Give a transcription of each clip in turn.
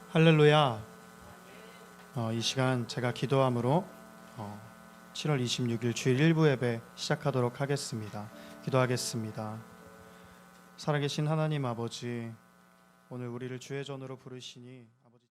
할렐루야. 이 시간 제가 기도함으로 7월 26일 주일 1부 예배 시작하도록 하겠습니다. 기도하겠습니다. 살아계신 하나님 아버지, 오늘 우리를 주의 전으로 부르시니 아버지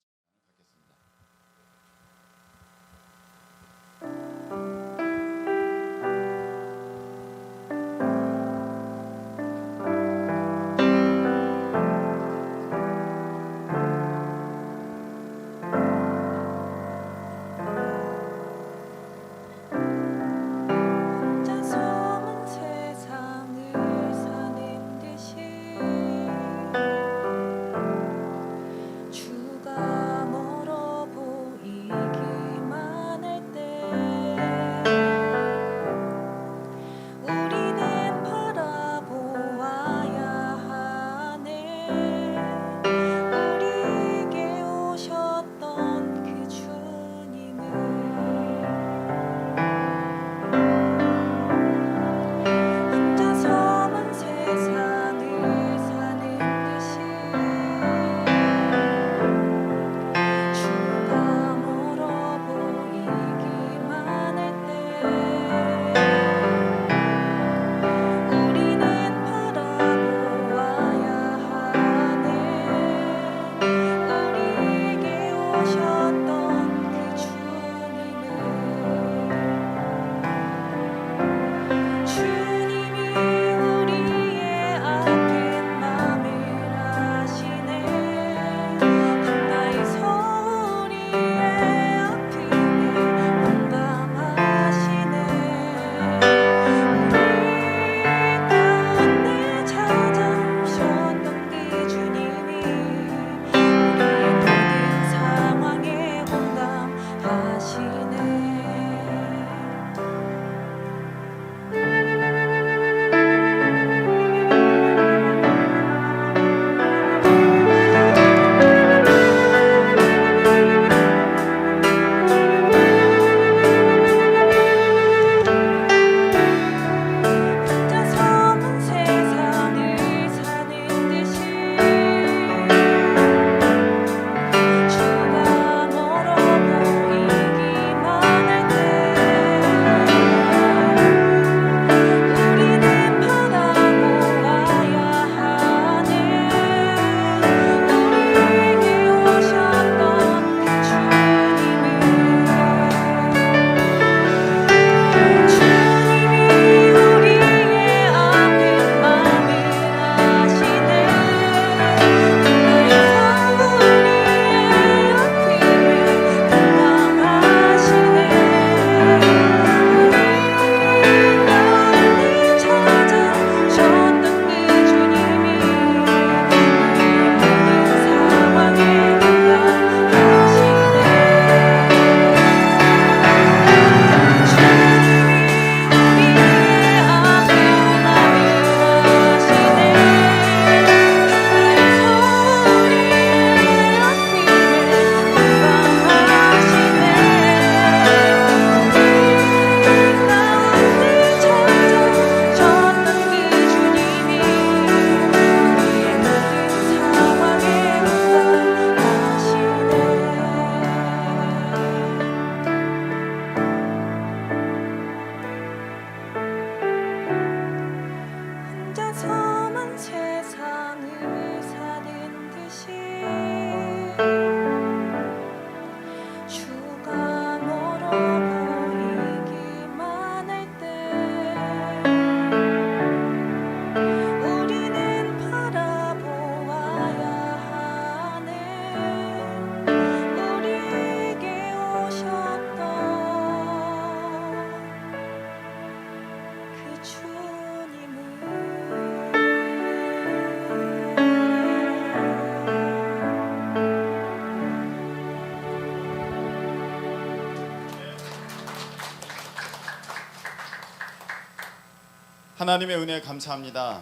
하나님의 은혜에 감사합니다.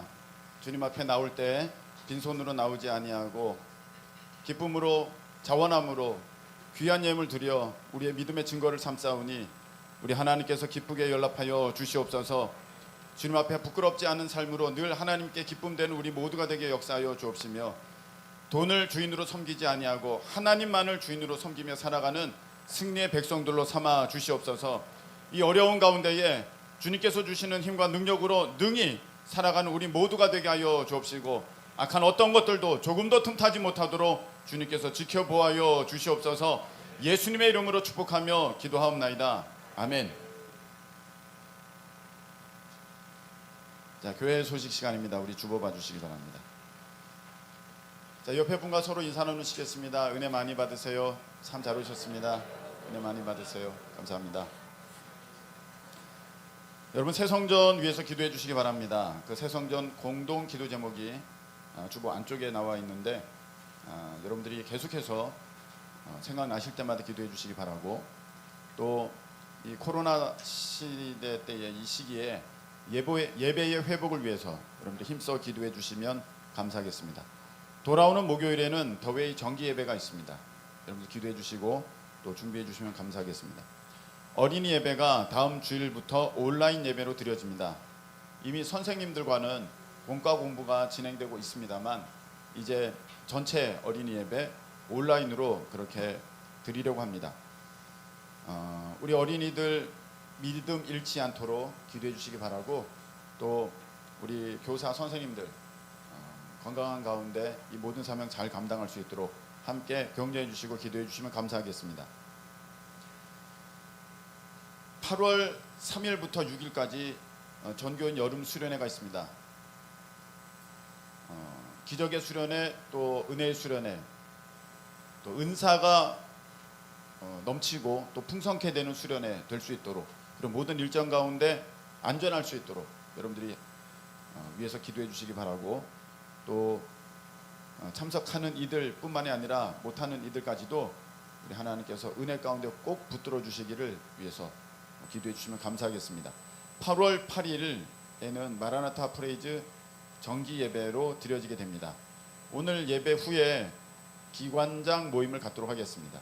주님 앞에 나올 때 빈손으로 나오지 아니하고 기쁨으로 자원함으로 귀한 예물 드려 우리의 믿음의 증거를 삼사오니 우리 하나님께서 기쁘게 연락하여 주시옵소서. 주님 앞에 부끄럽지 않은 삶으로 늘 하나님께 기쁨되는 우리 모두가 되게 역사하여 주옵시며 돈을 주인으로 섬기지 아니하고 하나님만을 주인으로 섬기며 살아가는 승리의 백성들로 삼아 주시옵소서. 이 어려운 가운데에 주님께서 주시는 힘과 능력으로 능히 살아가는 우리 모두가 되게 하여 주옵시고, 악한 어떤 것들도 조금도 틈타지 못하도록 주님께서 지켜보아여 주시옵소서. 예수님의 이름으로 축복하며 기도하옵나이다. 아멘. 자, 교회 소식 시간입니다. 우리 주보봐 주시기 바랍니다. 자, 옆에 분과 서로 인사 나누시겠습니다. 은혜 많이 받으세요. 참 잘 오셨습니다. 은혜 많이 받으세요. 감사합니다. 여러분, 새성전 위해서 기도해 주시기 바랍니다. 그 새성전 공동 기도 제목이 주보 안쪽에 나와 있는데, 여러분들이 계속해서 생각나실 때마다 기도해 주시기 바라고, 또 이 코로나 시대 때의 이 시기에 예배의 회복을 위해서 여러분들 힘써 기도해 주시면 감사하겠습니다. 돌아오는 목요일에는 더웨이 정기 예배가 있습니다. 여러분들 기도해 주시고 또 준비해 주시면 감사하겠습니다. 어린이 예배가 다음 주일부터 온라인 예배로 드려집니다. 이미 선생님들과는 원과 공부가 진행되고 있습니다만, 이제 전체 어린이 예배 온라인으로 그렇게 드리려고 합니다. 우리 어린이들 믿음 잃지 않도록 기도해 주시기 바라고, 또 우리 교사 선생님들 건강한 가운데 이 모든 사명 잘 감당할 수 있도록 함께 격려해 주시고 기도해 주시면 감사하겠습니다. 8월 3일부터 6일까지 전교인 여름 수련회가 있습니다. 기적의 수련회, 또 은혜의 수련회, 또 은사가 넘치고 또 풍성케 되는 수련회 될 수 있도록, 그리고 모든 일정 가운데 안전할 수 있도록 여러분들이 위해서 기도해 주시기 바라고, 또 참석하는 이들뿐만이 아니라 못하는 이들까지도 우리 하나님께서 은혜 가운데 꼭 붙들어 주시기를 위해서 기도해 주시면 감사하겠습니다. 8월 8일에는 마라나타 프레이즈 정기 예배로 드려지게 됩니다. 오늘 예배 후에 기관장 모임을 갖도록 하겠습니다.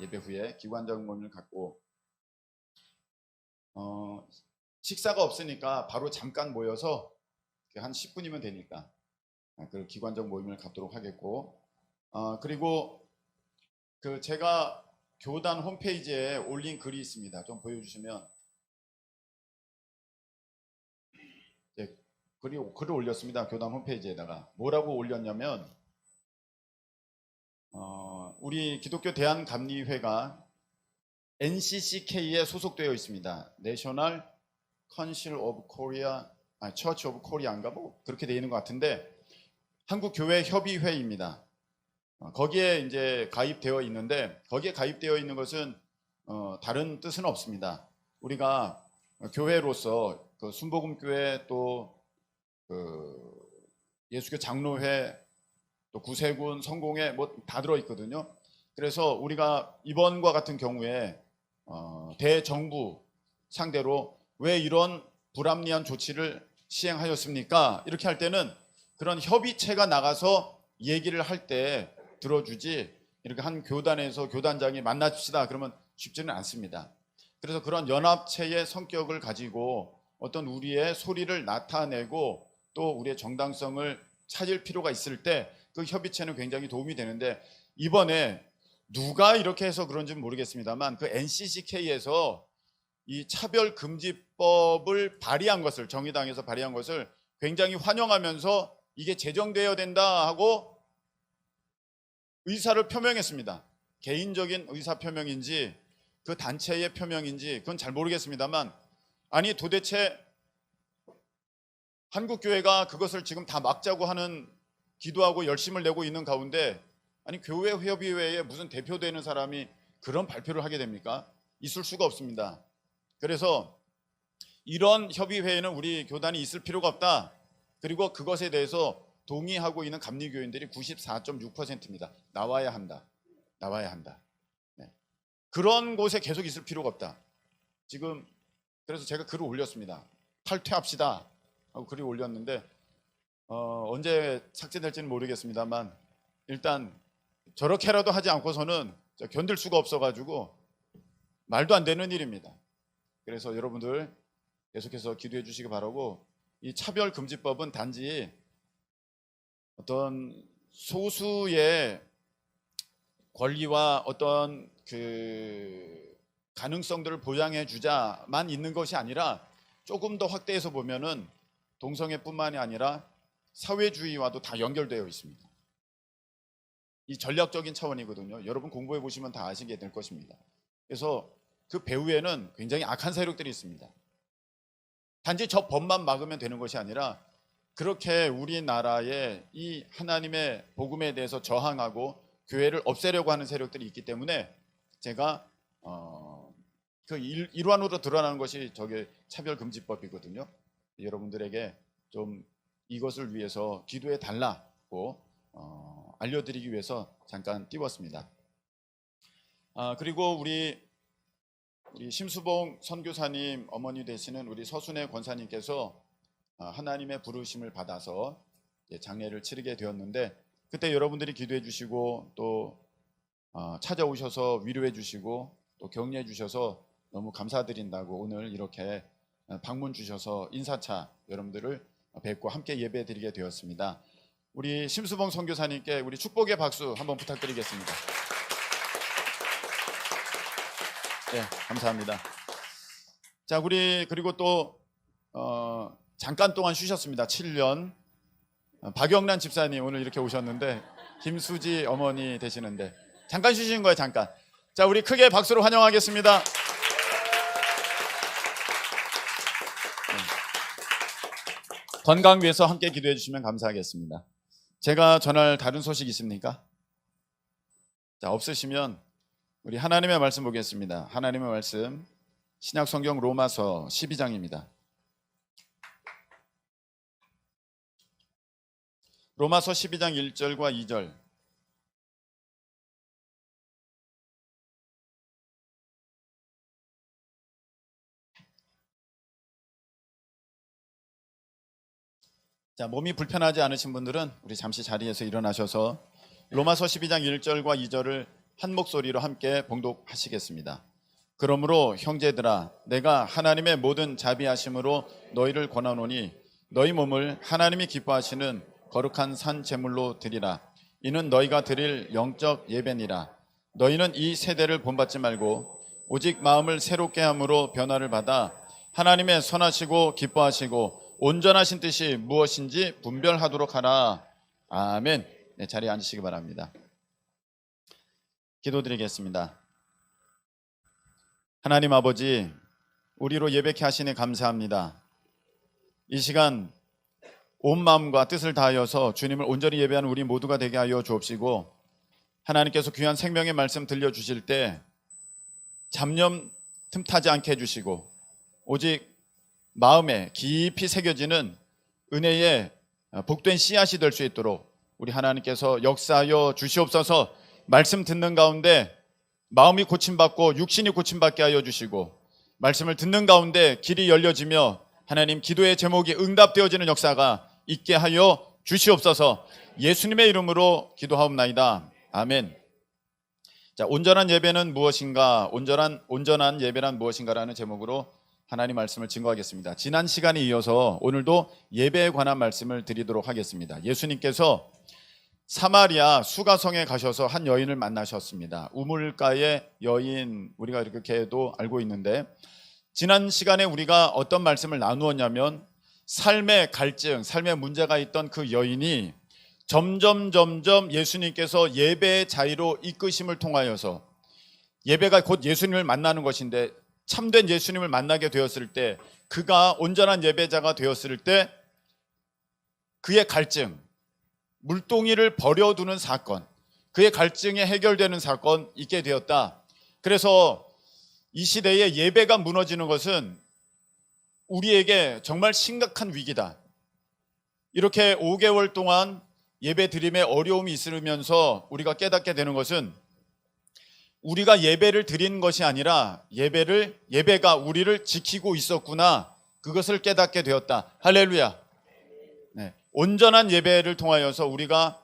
예배 후에 기관장 모임을 갖고, 식사가 없으니까 바로 잠깐 모여서 한 10분이면 되니까 그 기관장 모임을 갖도록 하겠고, 그리고 그 제가 교단 홈페이지에 올린 글이 있습니다. 좀 보여주시면, 글을 올렸습니다. 교단 홈페이지에다가 뭐라고 올렸냐면, 우리 기독교 대한감리회가 NCCK에 소속되어 있습니다. National Council of Korea, Church of Korea인가 뭐 그렇게 되어 있는 것 같은데, 한국 교회 협의회입니다. 거기에 이제 가입되어 있는데, 거기에 가입되어 있는 것은 다른 뜻은 없습니다. 우리가 교회로서 그 순복음교회, 또 그 예수교 장로회, 또 구세군, 성공회 뭐 다 들어 있거든요. 그래서 우리가 이번과 같은 경우에 대정부 상대로 왜 이런 불합리한 조치를 시행하였습니까? 이렇게 할 때는 그런 협의체가 나가서 얘기를 할 때 들어주지, 이렇게 한 교단에서 교단장이 만납시다 그러면 쉽지는 않습니다. 그래서 그런 연합체의 성격을 가지고 어떤 우리의 소리를 나타내고 또 우리의 정당성을 찾을 필요가 있을 때 그 협의체는 굉장히 도움이 되는데, 이번에 누가 이렇게 해서 그런지는 모르겠습니다만 그 NCCK에서 이 차별금지법을 발의한 것을, 정의당에서 발의한 것을 굉장히 환영하면서 이게 제정되어야 된다 하고 의사를 표명했습니다. 개인적인 의사 표명인지 그 단체의 표명인지 그건 잘 모르겠습니다만, 아니 도대체 한국교회가 그것을 지금 다 막자고 하는, 기도하고 열심을 내고 있는 가운데, 아니 교회 협의회에 무슨 대표되는 사람이 그런 발표를 하게 됩니까? 있을 수가 없습니다. 그래서 이런 협의회에는 우리 교단이 있을 필요가 없다. 그리고 그것에 대해서 동의하고 있는 감리교인들이 94.6%입니다. 나와야 한다. 나와야 한다. 네. 그런 곳에 계속 있을 필요가 없다. 지금 그래서 제가 글을 올렸습니다. 탈퇴합시다 하고 글을 올렸는데, 언제 삭제될지는 모르겠습니다만, 일단 저렇게라도 하지 않고서는 견딜 수가 없어가지고 말도 안 되는 일입니다. 그래서 여러분들 계속해서 기도해 주시기 바라고, 이 차별금지법은 단지 어떤 소수의 권리와 어떤 그 가능성들을 보장해 주자만 있는 것이 아니라 조금 더 확대해서 보면은 동성애뿐만이 아니라 사회주의와도 다 연결되어 있습니다. 이 전략적인 차원이거든요. 여러분 공부해 보시면 다 아시게 될 것입니다. 그래서 그 배후에는 굉장히 악한 세력들이 있습니다. 단지 저 법만 막으면 되는 것이 아니라 그렇게 우리나라의 이 하나님의 복음에 대해서 저항하고 교회를 없애려고 하는 세력들이 있기 때문에 제가 그 일환으로 드러나는 것이 저게 차별금지법이거든요. 여러분들에게 좀 이것을 위해서 기도해 달라고 알려드리기 위해서 잠깐 띄웠습니다. 그리고 우리 심수봉 선교사님 어머니 되시는 우리 서순애 권사님께서 하나님의 부르심을 받아서 장례를 치르게 되었는데, 그때 여러분들이 기도해 주시고 또 찾아오셔서 위로해 주시고 또 격려해 주셔서 너무 감사드린다고 오늘 이렇게 방문 주셔서 인사차 여러분들을 뵙고 함께 예배 드리게 되었습니다. 우리 심수봉 선교사님께 우리 축복의 박수 한번 부탁드리겠습니다. 네, 감사합니다. 자, 우리 그리고 또 잠깐 동안 쉬셨습니다. 7년. 박영란 집사님 오늘 이렇게 오셨는데 김수지 어머니 되시는데 잠깐 쉬신 거예요, 잠깐. 자, 우리 크게 박수로 환영하겠습니다. 건강 위해서 함께 기도해 주시면 감사하겠습니다. 제가 전할 다른 소식 있습니까? 자, 없으시면 우리 하나님의 말씀 보겠습니다. 하나님의 말씀 신약 성경 로마서 12장입니다. 로마서 12장 1절과 2절. 자, 몸이 불편하지 않으신 분들은 우리 잠시 자리에서 일어나셔서 로마서 12장 1절과 2절을 한 목소리로 함께 봉독하시겠습니다. 그러므로 형제들아, 내가 하나님의 모든 자비하심으로 너희를 권하노니 너희 몸을 하나님이 기뻐하시는 거룩한 산 제물로 드리라. 이는 너희가 드릴 영적 예배니라. 너희는 이 세대를 본받지 말고 오직 마음을 새롭게 함으로 변화를 받아 하나님의 선하시고 기뻐하시고 온전하신 뜻이 무엇인지 분별하도록 하라. 아멘. 네, 자리에 앉으시기 바랍니다. 기도드리겠습니다. 하나님 아버지, 우리로 예배케 하시니 감사합니다. 이 시간 온 마음과 뜻을 다하여서 주님을 온전히 예배하는 우리 모두가 되게 하여 주옵시고, 하나님께서 귀한 생명의 말씀 들려주실 때 잡념 틈타지 않게 해주시고 오직 마음에 깊이 새겨지는 은혜의 복된 씨앗이 될 수 있도록 우리 하나님께서 역사하여 주시옵소서. 말씀 듣는 가운데 마음이 고침받고 육신이 고침받게 하여 주시고, 말씀을 듣는 가운데 길이 열려지며 하나님 기도의 제목이 응답되어지는 역사가 있게 하여 주시옵소서. 예수님의 이름으로 기도하옵나이다. 아멘. 자, 온전한 예배는 무엇인가? 온전한 예배란 무엇인가라는 제목으로 하나님 말씀을 증거하겠습니다. 지난 시간에 이어서 오늘도 예배에 관한 말씀을 드리도록 하겠습니다. 예수님께서 사마리아 수가성에 가셔서 한 여인을 만나셨습니다. 우물가의 여인, 우리가 이렇게도 알고 있는데, 지난 시간에 우리가 어떤 말씀을 나누었냐면 삶의 갈증, 삶의 문제가 있던 그 여인이 점점 예수님께서 예배의 자리로 이끄심을 통하여서, 예배가 곧 예수님을 만나는 것인데 참된 예수님을 만나게 되었을 때, 그가 온전한 예배자가 되었을 때 그의 갈증, 물동이를 버려두는 사건, 그의 갈증이 해결되는 사건 있게 되었다. 그래서 이 시대에 예배가 무너지는 것은 우리에게 정말 심각한 위기다. 이렇게 5개월 동안 예배 드림에 어려움이 있으면서 우리가 깨닫게 되는 것은 우리가 예배를 드리는 것이 아니라 예배가 우리를 지키고 있었구나, 그것을 깨닫게 되었다. 할렐루야. 네. 온전한 예배를 통하여서 우리가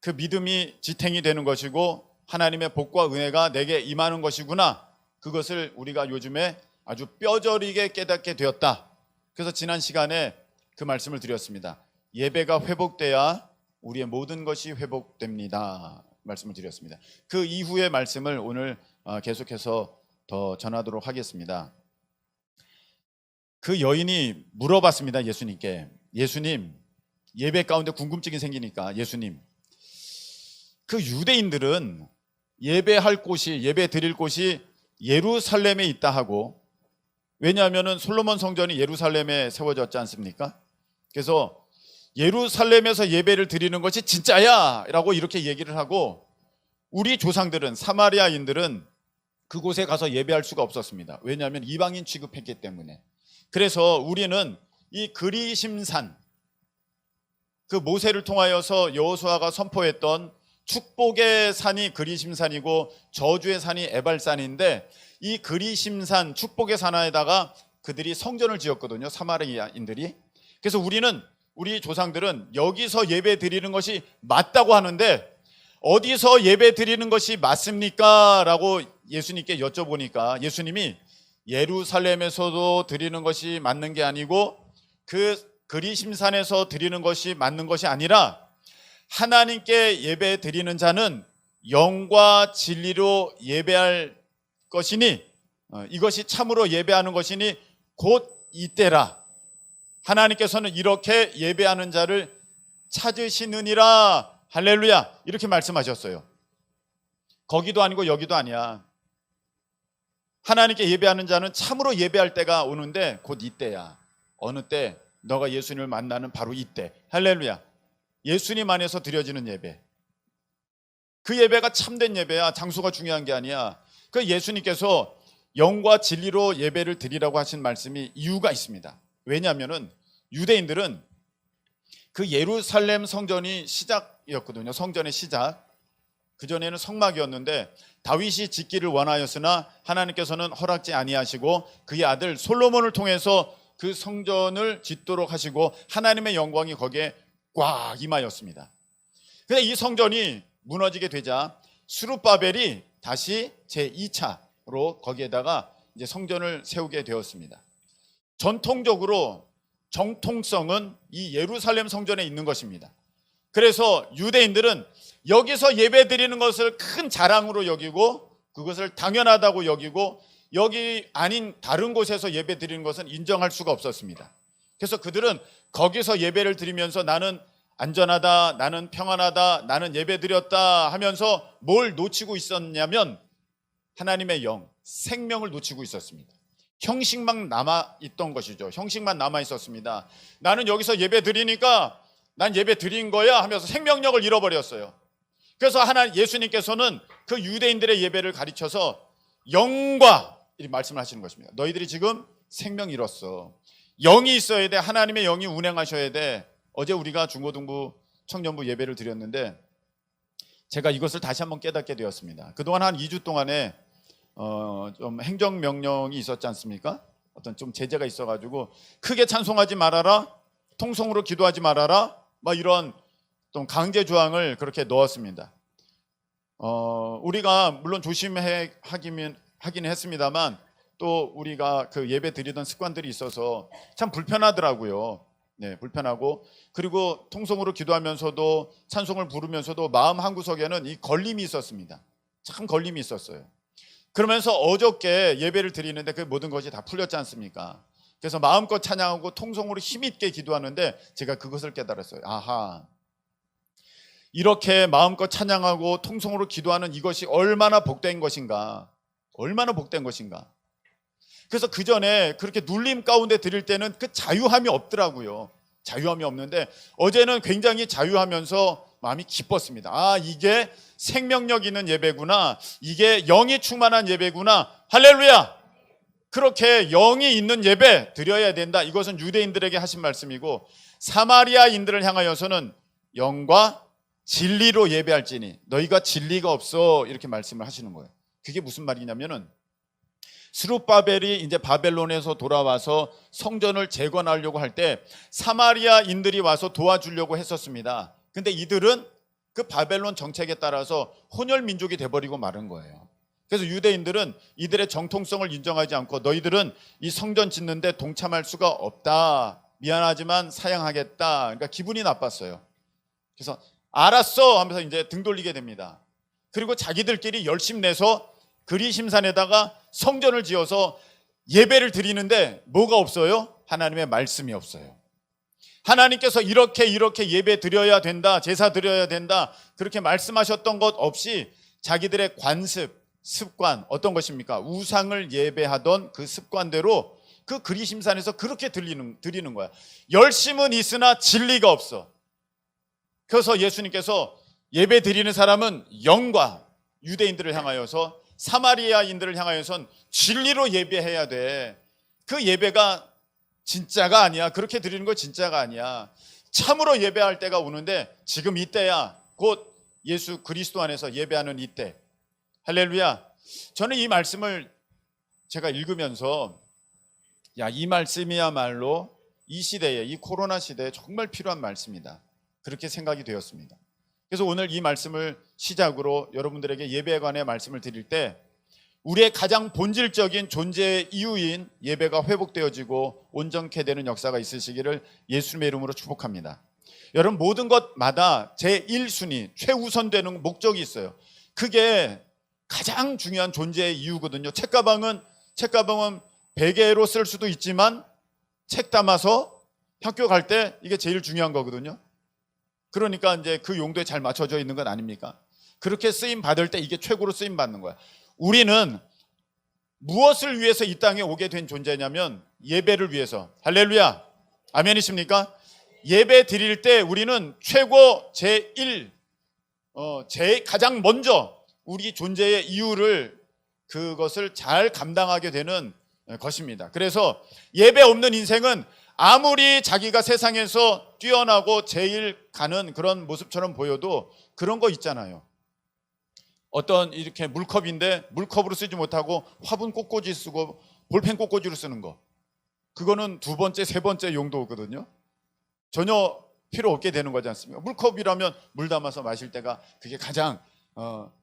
그 믿음이 지탱이 되는 것이고 하나님의 복과 은혜가 내게 임하는 것이구나, 그것을 우리가 요즘에 아주 뼈저리게 깨닫게 되었다. 그래서 지난 시간에 그 말씀을 드렸습니다. 예배가 회복돼야 우리의 모든 것이 회복됩니다. 말씀을 드렸습니다. 그 이후의 말씀을 오늘 계속해서 더 전하도록 하겠습니다. 그 여인이 물어봤습니다. 예수님께. 예수님, 예배 가운데 궁금증이 생기니까 예수님, 그 유대인들은 예배할 곳이, 예배 드릴 곳이 예루살렘에 있다 하고, 왜냐하면 솔로몬 성전이 예루살렘에 세워졌지 않습니까? 그래서 예루살렘에서 예배를 드리는 것이 진짜야 라고 이렇게 얘기를 하고, 우리 조상들은, 사마리아인들은 그곳에 가서 예배할 수가 없었습니다. 왜냐하면 이방인 취급했기 때문에. 그래서 우리는 이 그리심산, 그 모세를 통하여서 여호수아가 선포했던 축복의 산이 그리심산이고 저주의 산이 에발산인데, 이 그리심산 축복의 산에다가 그들이 성전을 지었거든요, 사마리아인들이. 그래서 우리 조상들은 여기서 예배 드리는 것이 맞다고 하는데, 어디서 예배 드리는 것이 맞습니까? 라고 예수님께 여쭤보니까 예수님이 예루살렘에서도 드리는 것이 맞는 게 아니고 그 그리심산에서 드리는 것이 맞는 것이 아니라, 하나님께 예배 드리는 자는 영과 진리로 예배할 것이니, 이것이 참으로 예배하는 것이니 곧 이때라. 하나님께서는 이렇게 예배하는 자를 찾으시느니라. 할렐루야. 이렇게 말씀하셨어요. 거기도 아니고 여기도 아니야. 하나님께 예배하는 자는 참으로 예배할 때가 오는데 곧 이때야. 어느 때? 너가 예수님을 만나는 바로 이때. 할렐루야. 예수님 안에서 드려지는 예배, 그 예배가 참된 예배야. 장소가 중요한 게 아니야. 그 예수님께서 영과 진리로 예배를 드리라고 하신 말씀이 이유가 있습니다. 왜냐하면 유대인들은 그 예루살렘 성전이 시작이었거든요. 성전의 시작. 그전에는 성막이었는데 다윗이 짓기를 원하였으나 하나님께서는 허락지 아니하시고 그의 아들 솔로몬을 통해서 그 성전을 짓도록 하시고 하나님의 영광이 거기에 꽉 임하였습니다. 근데 이 성전이 무너지게 되자 스룹바벨이 다시 제2차로 거기에다가 이제 성전을 세우게 되었습니다. 전통적으로 정통성은 이 예루살렘 성전에 있는 것입니다. 그래서 유대인들은 여기서 예배 드리는 것을 큰 자랑으로 여기고 그것을 당연하다고 여기고, 여기 아닌 다른 곳에서 예배 드리는 것은 인정할 수가 없었습니다. 그래서 그들은 거기서 예배를 드리면서 나는 안전하다, 나는 평안하다, 나는 예배 드렸다 하면서 뭘 놓치고 있었냐면 하나님의 영, 생명을 놓치고 있었습니다. 형식만 남아있던 것이죠. 형식만 남아있었습니다. 나는 여기서 예배 드리니까 난 예배 드린 거야 하면서 생명력을 잃어버렸어요. 그래서 예수님께서는 그 유대인들의 예배를 가르쳐서 영과 이 말씀을 하시는 것입니다. 너희들이 지금 생명 잃었어. 영이 있어야 돼. 하나님의 영이 운행하셔야 돼. 어제 우리가 중고등부 청년부 예배를 드렸는데 제가 이것을 다시 한번 깨닫게 되었습니다. 그동안 한 2주 동안에 좀 행정명령이 있었지 않습니까? 어떤 좀 제재가 있어가지고 크게 찬송하지 말아라, 통성으로 기도하지 말아라, 막 이런 좀 강제 조항을 그렇게 넣었습니다. 우리가 물론 하긴 했습니다만 또 우리가 그 예배 드리던 습관들이 있어서 참 불편하더라고요. 네, 불편하고, 그리고 통성으로 기도하면서도 찬송을 부르면서도 마음 한구석에는 이 걸림이 있었습니다. 참 걸림이 있었어요. 그러면서 어저께 예배를 드리는데 그 모든 것이 다 풀렸지 않습니까? 그래서 마음껏 찬양하고 통성으로 힘있게 기도하는데 제가 그것을 깨달았어요. 아하, 이렇게 마음껏 찬양하고 통성으로 기도하는 이것이 얼마나 복된 것인가, 얼마나 복된 것인가. 그래서 그 전에 그렇게 눌림 가운데 드릴 때는 그 자유함이 없더라고요. 자유함이 없는데 어제는 굉장히 자유하면서 마음이 기뻤습니다. 아, 이게 생명력 있는 예배구나, 이게 영이 충만한 예배구나. 할렐루야. 그렇게 영이 있는 예배 드려야 된다. 이것은 유대인들에게 하신 말씀이고, 사마리아인들을 향하여서는 영과 진리로 예배할지니 너희가 진리가 없어, 이렇게 말씀을 하시는 거예요. 그게 무슨 말이냐면은 스룹바벨이 이제 바벨론에서 돌아와서 성전을 재건하려고 할 때 사마리아인들이 와서 도와주려고 했었습니다. 근데 이들은 그 바벨론 정책에 따라서 혼혈 민족이 돼버리고 마른 거예요. 그래서 유대인들은 이들의 정통성을 인정하지 않고 너희들은 이 성전 짓는데 동참할 수가 없다, 미안하지만 사양하겠다. 그러니까 기분이 나빴어요. 그래서 알았어 하면서 이제 등 돌리게 됩니다. 그리고 자기들끼리 열심 내서 그리심산에다가 성전을 지어서 예배를 드리는데 뭐가 없어요? 하나님의 말씀이 없어요. 하나님께서 이렇게 예배 드려야 된다, 제사 드려야 된다, 그렇게 말씀하셨던 것 없이 자기들의 관습, 습관, 어떤 것입니까? 우상을 예배하던 그 습관대로 그 그리심산에서 그렇게 드리는 거야. 열심은 있으나 진리가 없어. 그래서 예수님께서 예배 드리는 사람은 영과 유대인들을 향하여서 사마리아인들을 향하여선 진리로 예배해야 돼. 그 예배가 진짜가 아니야. 그렇게 드리는 거 진짜가 아니야. 참으로 예배할 때가 오는데 지금 이때야. 곧 예수 그리스도 안에서 예배하는 이때. 할렐루야. 저는 이 말씀을 제가 읽으면서 이 말씀이야말로 이 시대에, 이 코로나 시대에 정말 필요한 말씀이다. 그렇게 생각이 되었습니다. 그래서 오늘 이 말씀을 시작으로 여러분들에게 예배에 관해 말씀을 드릴 때 우리의 가장 본질적인 존재의 이유인 예배가 회복되어지고 온전케 되는 역사가 있으시기를 예수님의 이름으로 축복합니다. 여러분, 모든 것마다 제1순위, 최우선되는 목적이 있어요. 그게 가장 중요한 존재의 이유거든요. 책가방은 베개로 쓸 수도 있지만 책 담아서 학교 갈 때 이게 제일 중요한 거거든요. 그러니까 이제 그 용도에 잘 맞춰져 있는 건 아닙니까? 그렇게 쓰임 받을 때 이게 최고로 쓰임 받는 거야. 우리는 무엇을 위해서 이 땅에 오게 된 존재냐면 예배를 위해서. 할렐루야. 아멘이십니까? 예배 드릴 때 우리는 최고 가장 먼저 우리 존재의 이유를 그것을 잘 감당하게 되는 것입니다. 그래서 예배 없는 인생은 아무리 자기가 세상에서 뛰어나고 제일 가는 그런 모습처럼 보여도 그런 거 있잖아요. 어떤 이렇게 물컵인데 물컵으로 쓰지 못하고 화분 꽃꽂이 쓰고 볼펜 꽃꽂이로 쓰는 거. 그거는 두 번째, 세 번째 용도거든요. 전혀 필요 없게 되는 거지 않습니까? 물컵이라면 물 담아서 마실 때가 그게 가장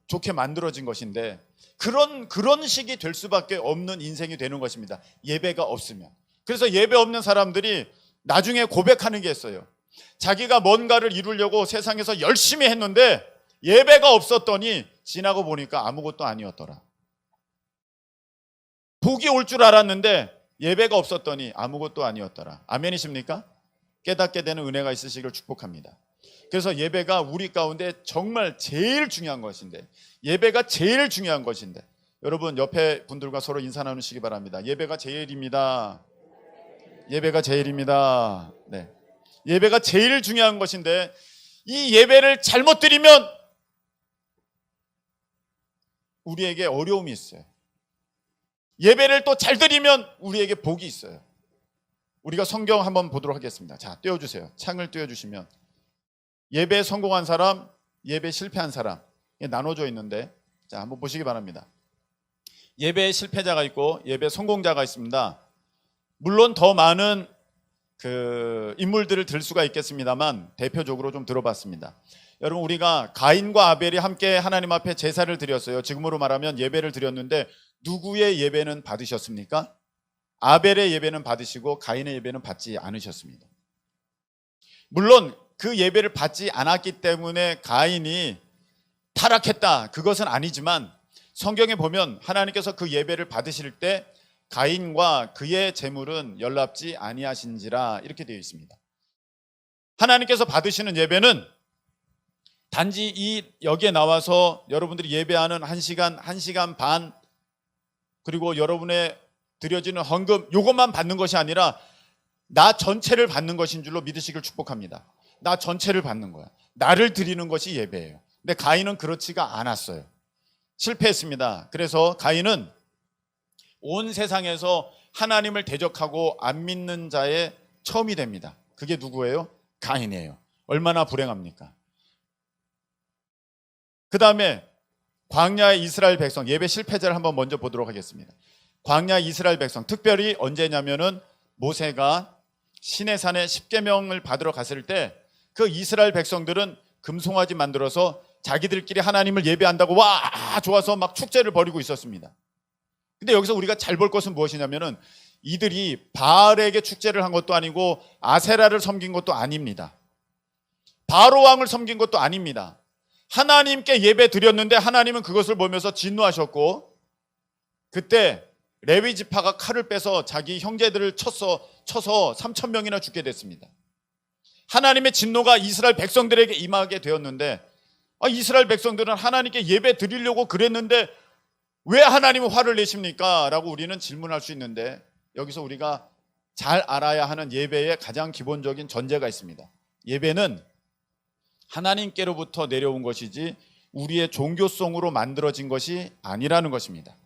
좋게 만들어진 것인데 그런 식이 될 수밖에 없는 인생이 되는 것입니다. 예배가 없으면. 그래서 예배 없는 사람들이 나중에 고백하는 게 있어요. 자기가 뭔가를 이루려고 세상에서 열심히 했는데 예배가 없었더니 지나고 보니까 아무것도 아니었더라. 복이 올 줄 알았는데 예배가 없었더니 아무것도 아니었더라. 아멘이십니까? 깨닫게 되는 은혜가 있으시길 축복합니다. 그래서 예배가 우리 가운데 정말 제일 중요한 것인데, 예배가 제일 중요한 것인데, 여러분 옆에 분들과 서로 인사 나누시기 바랍니다. 예배가 제일입니다. 예배가 제일입니다. 네. 예배가 제일 중요한 것인데 이 예배를 잘못 드리면 우리에게 어려움이 있어요. 예배를 또 잘 드리면 우리에게 복이 있어요. 우리가 성경 한번 보도록 하겠습니다. 자, 띄워주세요. 창을 띄워주시면 예배 성공한 사람, 예배 실패한 사람 나눠져 있는데, 자, 한번 보시기 바랍니다. 예배 실패자가 있고 예배 성공자가 있습니다. 물론 더 많은 인물들을 들 수가 있겠습니다만 대표적으로 좀 들어봤습니다. 여러분, 우리가 가인과 아벨이 함께 하나님 앞에 제사를 드렸어요. 지금으로 말하면 예배를 드렸는데 누구의 예배는 받으셨습니까? 아벨의 예배는 받으시고 가인의 예배는 받지 않으셨습니다. 물론 그 예배를 받지 않았기 때문에 가인이 타락했다, 그것은 아니지만 성경에 보면 하나님께서 그 예배를 받으실 때 가인과 그의 재물은 연락지 아니하신지라 이렇게 되어 있습니다. 하나님께서 받으시는 예배는 단지 여기에 나와서 여러분들이 예배하는 1시간 반, 그리고 여러분의 드려지는 헌금 이것만 받는 것이 아니라 나 전체를 받는 것인 줄로 믿으시길 축복합니다. 나 전체를 받는 거야. 나를 드리는 것이 예배예요. 근데 가인은 그렇지가 않았어요. 실패했습니다. 그래서 가인은 온 세상에서 하나님을 대적하고 안 믿는 자의 처음이 됩니다. 그게 누구예요? 가인이에요. 얼마나 불행합니까? 그 다음에 광야의 이스라엘 백성, 예배 실패자를 한번 먼저 보도록 하겠습니다. 광야 이스라엘 백성, 특별히 언제냐면은 모세가 시내산에 십계명을 받으러 갔을 때 그 이스라엘 백성들은 금송아지 만들어서 자기들끼리 하나님을 예배한다고 와 좋아서 막 축제를 벌이고 있었습니다. 근데 여기서 우리가 잘 볼 것은 무엇이냐면은 이들이 바알에게 축제를 한 것도 아니고 아세라를 섬긴 것도 아닙니다. 바로 왕을 섬긴 것도 아닙니다. 하나님께 예배 드렸는데 하나님은 그것을 보면서 진노하셨고, 그때 레위 지파가 칼을 빼서 자기 형제들을 쳐서 3,000명이나 죽게 됐습니다. 하나님의 진노가 이스라엘 백성들에게 임하게 되었는데, 이스라엘 백성들은 하나님께 예배 드리려고 그랬는데 왜 하나님은 화를 내십니까? 라고 우리는 질문할 수 있는데, 여기서 우리가 잘 알아야 하는 예배의 가장 기본적인 전제가 있습니다. 예배는 하나님께로부터 내려온 것이지 우리의 종교성으로 만들어진 것이 아니라는 것입니다.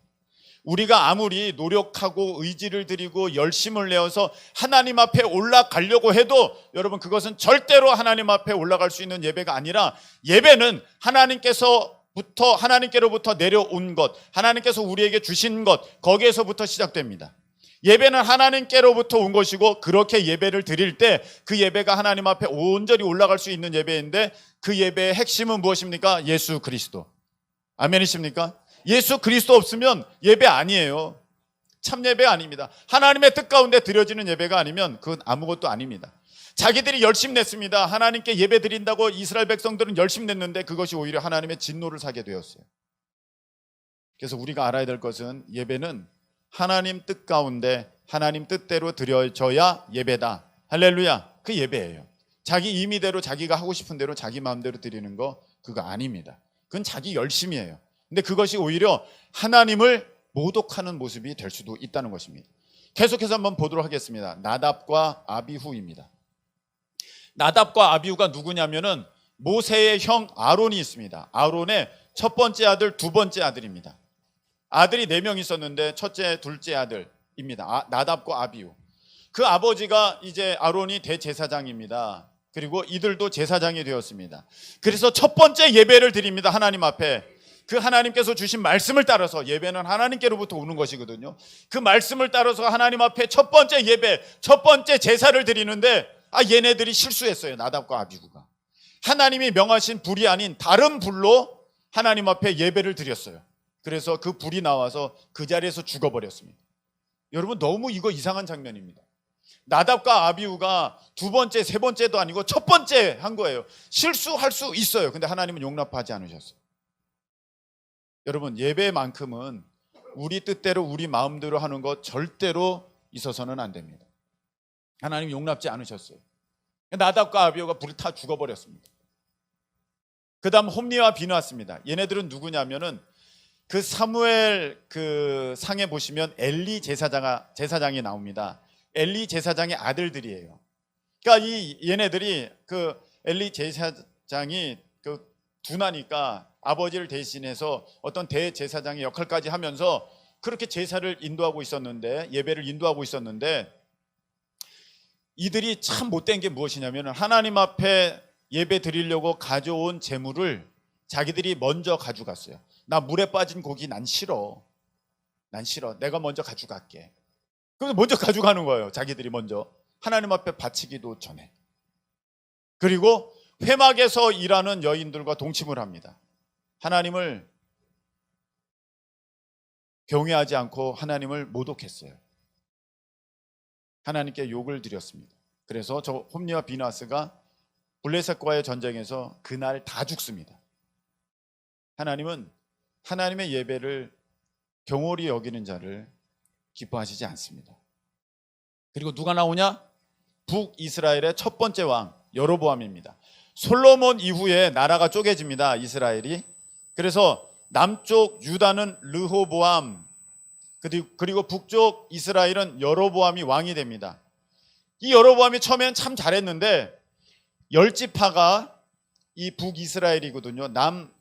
우리가 아무리 노력하고 의지를 들이고 열심을 내어서 하나님 앞에 올라가려고 해도 여러분, 그것은 절대로 하나님 앞에 올라갈 수 있는 예배가 아니라, 예배는 하나님께로부터 내려온 것, 하나님께서 우리에게 주신 것, 거기에서부터 시작됩니다. 예배는 하나님께로부터 온 것이고, 그렇게 예배를 드릴 때 그 예배가 하나님 앞에 온전히 올라갈 수 있는 예배인데, 그 예배의 핵심은 무엇입니까? 예수 그리스도. 아멘이십니까? 예수 그리스도 없으면 예배 아니에요. 참 예배 아닙니다. 하나님의 뜻 가운데 드려지는 예배가 아니면 그건 아무것도 아닙니다. 자기들이 열심 냈습니다. 하나님께 예배 드린다고 이스라엘 백성들은 열심 냈는데 그것이 오히려 하나님의 진노를 사게 되었어요. 그래서 우리가 알아야 될 것은, 예배는 하나님 뜻 가운데 하나님 뜻대로 드려져야 예배다. 할렐루야. 그 예배예요. 자기 임의대로 자기가 하고 싶은 대로 자기 마음대로 드리는 거, 그거 아닙니다. 그건 자기 열심이에요. 근데 그것이 오히려 하나님을 모독하는 모습이 될 수도 있다는 것입니다. 계속해서 한번 보도록 하겠습니다. 나답과 아비후입니다. 나답과 아비후가 누구냐면은 모세의 형 아론이 있습니다. 아론의 첫 번째 아들, 두 번째 아들입니다. 아들이 4명 있었는데 첫째, 둘째 아들입니다. 나답과 아비후. 그 아버지가 이제 아론이 대제사장입니다. 그리고 이들도 제사장이 되었습니다. 그래서 첫 번째 예배를 드립니다. 하나님 앞에. 그 하나님께서 주신 말씀을 따라서, 예배는 하나님께로부터 오는 것이거든요. 그 말씀을 따라서 하나님 앞에 첫 번째 예배, 첫 번째 제사를 드리는데, 얘네들이 실수했어요. 나답과 아비후가. 하나님이 명하신 불이 아닌 다른 불로 하나님 앞에 예배를 드렸어요. 그래서 그 불이 나와서 그 자리에서 죽어버렸습니다. 여러분, 너무 이거 이상한 장면입니다. 나답과 아비후가 두 번째, 세 번째도 아니고 첫 번째 한 거예요. 실수할 수 있어요. 근데 하나님은 용납하지 않으셨어요. 여러분, 예배만큼은 우리 뜻대로 우리 마음대로 하는 것 절대로 있어서는 안 됩니다. 하나님 용납지 않으셨어요. 나답과 아비후가 불이 타 죽어버렸습니다. 그 다음 홈리와 비느하스입니다. 얘네들은 누구냐면은 그 사무엘 그 상에 보시면 엘리 제사장이 나옵니다. 엘리 제사장의 아들들이에요. 그러니까 얘네들이 그 엘리 제사장이 그 둔하니까 아버지를 대신해서 어떤 대제사장의 역할까지 하면서 그렇게 제사를 인도하고 있었는데, 예배를 인도하고 있었는데, 이들이 참 못된 게 무엇이냐면, 하나님 앞에 예배 드리려고 가져온 재물을 자기들이 먼저 가져갔어요. 나 물에 빠진 고기 난 싫어. 내가 먼저 가져갈게. 그래서 먼저 가져가는 거예요. 자기들이 먼저. 하나님 앞에 바치기도 전에. 그리고 회막에서 일하는 여인들과 동침을 합니다. 하나님을 경외하지 않고 하나님을 모독했어요. 하나님께 욕을 드렸습니다. 그래서 저 홈리와 비느하스가 블레셋과의 전쟁에서 그날 다 죽습니다. 하나님은 하나님의 예배를 경홀히 여기는 자를 기뻐하시지 않습니다. 그리고 누가 나오냐? 북이스라엘의 첫 번째 왕 여로보암입니다. 솔로몬 이후에 나라가 쪼개집니다. 이스라엘이. 그래서 남쪽 유다는 르호보암, 그리고 북쪽 이스라엘은 여로보암이 왕이 됩니다. 이 여로보암이 처음엔 참 잘했는데 10지파가 이 북이스라엘이거든요.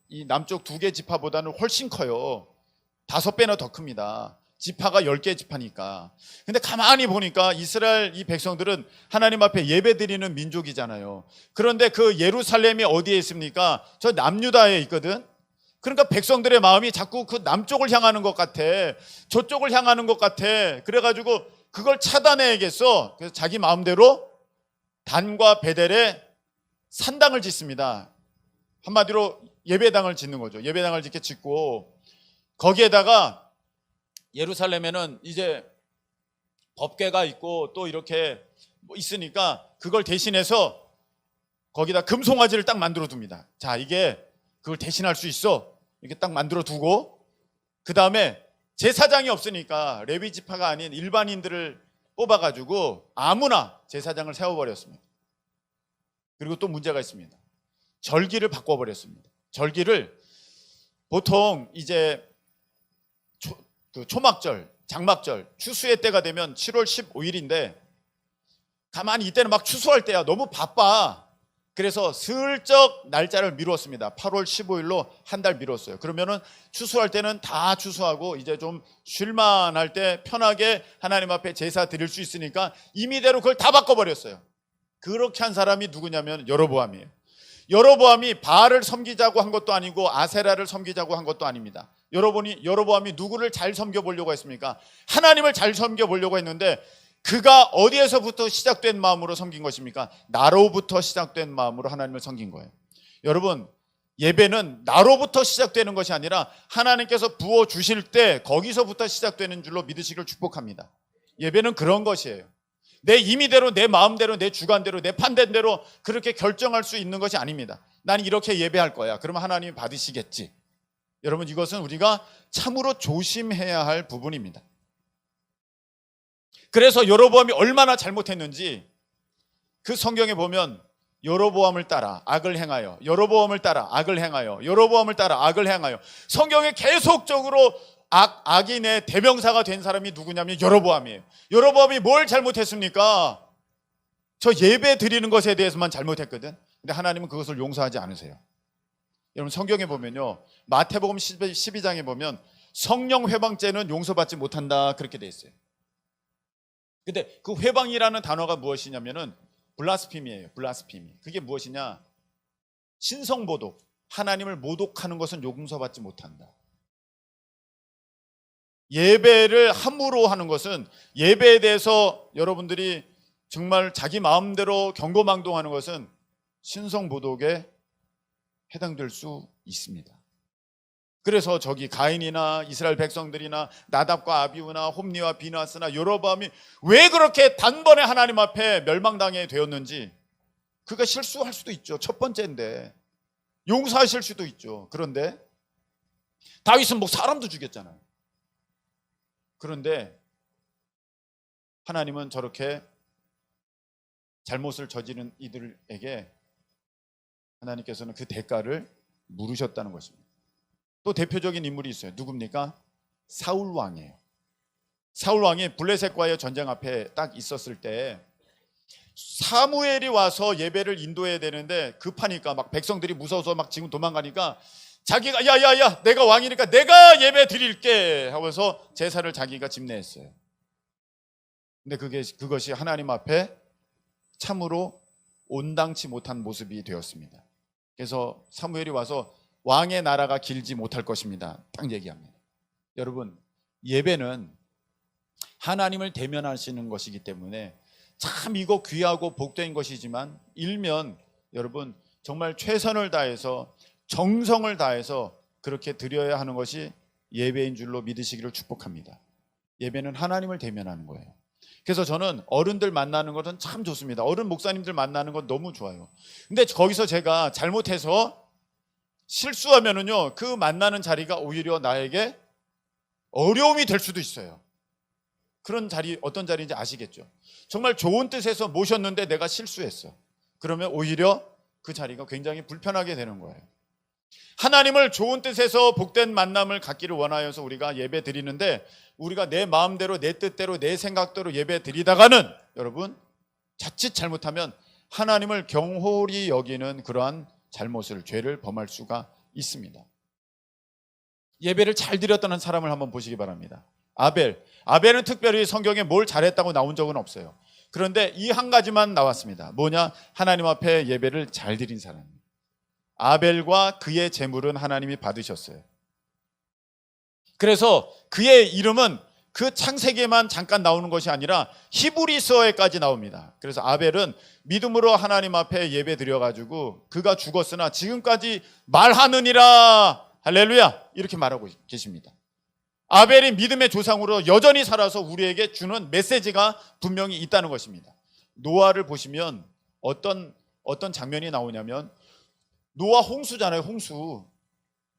이 남쪽 2개 지파보다는 훨씬 커요. 5배나 더 큽니다. 지파가 10개 지파니까. 근데 가만히 보니까 이스라엘 이 백성들은 하나님 앞에 예배 드리는 민족이잖아요. 그런데 그 예루살렘이 어디에 있습니까? 저 남유다에 있거든. 그러니까 백성들의 마음이 자꾸 그 남쪽을 향하는 것 같아. 저쪽을 향하는 것 같아. 그래가지고 그걸 차단해야겠어. 그래서 자기 마음대로 단과 베델에 산당을 짓습니다. 한마디로 예배당을 짓는 거죠. 예배당을 이렇게 짓고, 거기에다가 예루살렘에는 이제 법궤가 있고 또 이렇게 뭐 있으니까 그걸 대신해서 거기다 금송아지를 딱 만들어 둡니다. 자, 이게 그걸 대신할 수 있어. 이렇게 딱 만들어 두고, 그 다음에 제사장이 없으니까 레위 지파가 아닌 일반인들을 뽑아가지고 아무나 제사장을 세워버렸습니다. 그리고 또 문제가 있습니다. 절기를 바꿔버렸습니다. 절기를 보통 이제 초막절, 장막절, 추수의 때가 되면 7월 15일인데 가만히 이때는 막 추수할 때야. 너무 바빠. 그래서 슬쩍 날짜를 미뤘습니다. 8월 15일로 한 달 미뤘어요. 그러면은 추수할 때는 다 추수하고 이제 좀 쉴만할 때 편하게 하나님 앞에 제사 드릴 수 있으니까 임의대로 그걸 다 바꿔버렸어요. 그렇게 한 사람이 누구냐면 여로보암이에요. 여로보암이 바알을 섬기자고 한 것도 아니고 아세라를 섬기자고 한 것도 아닙니다. 여로보암이 누구를 잘 섬겨보려고 했습니까? 하나님을 잘 섬겨보려고 했는데 그가 어디에서부터 시작된 마음으로 섬긴 것입니까? 나로부터 시작된 마음으로 하나님을 섬긴 거예요. 여러분, 예배는 나로부터 시작되는 것이 아니라 하나님께서 부어주실 때 거기서부터 시작되는 줄로 믿으시기를 축복합니다. 예배는 그런 것이에요. 내 임의대로, 내 마음대로, 내 주관대로, 내 판단대로 그렇게 결정할 수 있는 것이 아닙니다. 난 이렇게 예배할 거야. 그러면 하나님이 받으시겠지. 여러분, 이것은 우리가 참으로 조심해야 할 부분입니다. 그래서 여로보암이 얼마나 잘못했는지 그 성경에 보면 여로보암을 따라 악을 행하여, 여로보암을 따라 악을 행하여, 여로보암을 따라 악을 행하여, 성경에 계속적으로 악인의 대명사가 된 사람이 누구냐면 여로보암이에요. 여로보암이 뭘 잘못했습니까? 저 예배 드리는 것에 대해서만 잘못했거든. 근데 하나님은 그것을 용서하지 않으세요. 여러분, 성경에 보면요, 마태복음 12장에 보면 성령 회방죄는 용서받지 못한다 그렇게 돼 있어요. 근데 그 회방이라는 단어가 무엇이냐면은 블라스피미예요. 블라스피미. 그게 무엇이냐? 신성모독. 하나님을 모독하는 것은 용서받지 못한다. 예배를 함부로 하는 것은, 예배에 대해서 여러분들이 정말 자기 마음대로 경거망동하는 것은 신성모독에 해당될 수 있습니다. 그래서 저기 가인이나 이스라엘 백성들이나 나답과 아비후나 홈리와 비나스나 여로보암이 왜 그렇게 단번에 하나님 앞에 멸망당해 되었는지, 그가 실수할 수도 있죠. 첫 번째인데 용서하실 수도 있죠. 그런데 다윗은 뭐 사람도 죽였잖아요. 그런데 하나님은 저렇게 잘못을 저지른 이들에게 하나님께서는 그 대가를 물으셨다는 것입니다. 또 대표적인 인물이 있어요. 누굽니까? 사울 왕이에요. 사울 왕이 블레셋과의 전쟁 앞에 딱 있었을 때 사무엘이 와서 예배를 인도해야 되는데 급하니까 막 백성들이 무서워서 막 지금 도망가니까 자기가 야야야 내가 왕이니까 내가 예배 드릴게 하면서 제사를 자기가 집례했어요. 근데 그것이 하나님 앞에 참으로 온당치 못한 모습이 되었습니다. 그래서 사무엘이 와서 왕의 나라가 길지 못할 것입니다. 딱 얘기합니다. 여러분, 예배는 하나님을 대면하시는 것이기 때문에 참 이거 귀하고 복된 것이지만 일면 여러분 정말 최선을 다해서 정성을 다해서 그렇게 드려야 하는 것이 예배인 줄로 믿으시기를 축복합니다. 예배는 하나님을 대면하는 거예요. 그래서 저는 어른들 만나는 것은 참 좋습니다. 어른 목사님들 만나는 건 너무 좋아요. 근데 거기서 제가 잘못해서 실수하면은요, 그 만나는 자리가 오히려 나에게 어려움이 될 수도 있어요. 그런 자리, 어떤 자리인지 아시겠죠? 정말 좋은 뜻에서 모셨는데 내가 실수했어. 그러면 오히려 그 자리가 굉장히 불편하게 되는 거예요. 하나님을 좋은 뜻에서 복된 만남을 갖기를 원하여서 우리가 예배 드리는데, 우리가 내 마음대로, 내 뜻대로, 내 생각대로 예배 드리다가는 여러분 자칫 잘못하면 하나님을 경홀히 여기는 그러한 잘못을, 죄를 범할 수가 있습니다. 예배를 잘 드렸다는 사람을 한번 보시기 바랍니다. 아벨은 특별히 성경에 뭘 잘했다고 나온 적은 없어요. 그런데 이 한 가지만 나왔습니다. 뭐냐? 하나님 앞에 예배를 잘 드린 사람. 아벨과 그의 제물은 하나님이 받으셨어요. 그래서 그의 이름은 그 창세기에만 잠깐 나오는 것이 아니라 히브리서에까지 나옵니다. 그래서 아벨은 믿음으로 하나님 앞에 예배 드려가지고 그가 죽었으나 지금까지 말하느니라 할렐루야 이렇게 말하고 계십니다. 아벨이 믿음의 조상으로 여전히 살아서 우리에게 주는 메시지가 분명히 있다는 것입니다. 노아를 보시면 어떤 어떤 장면이 나오냐면 노아 홍수잖아요. 홍수.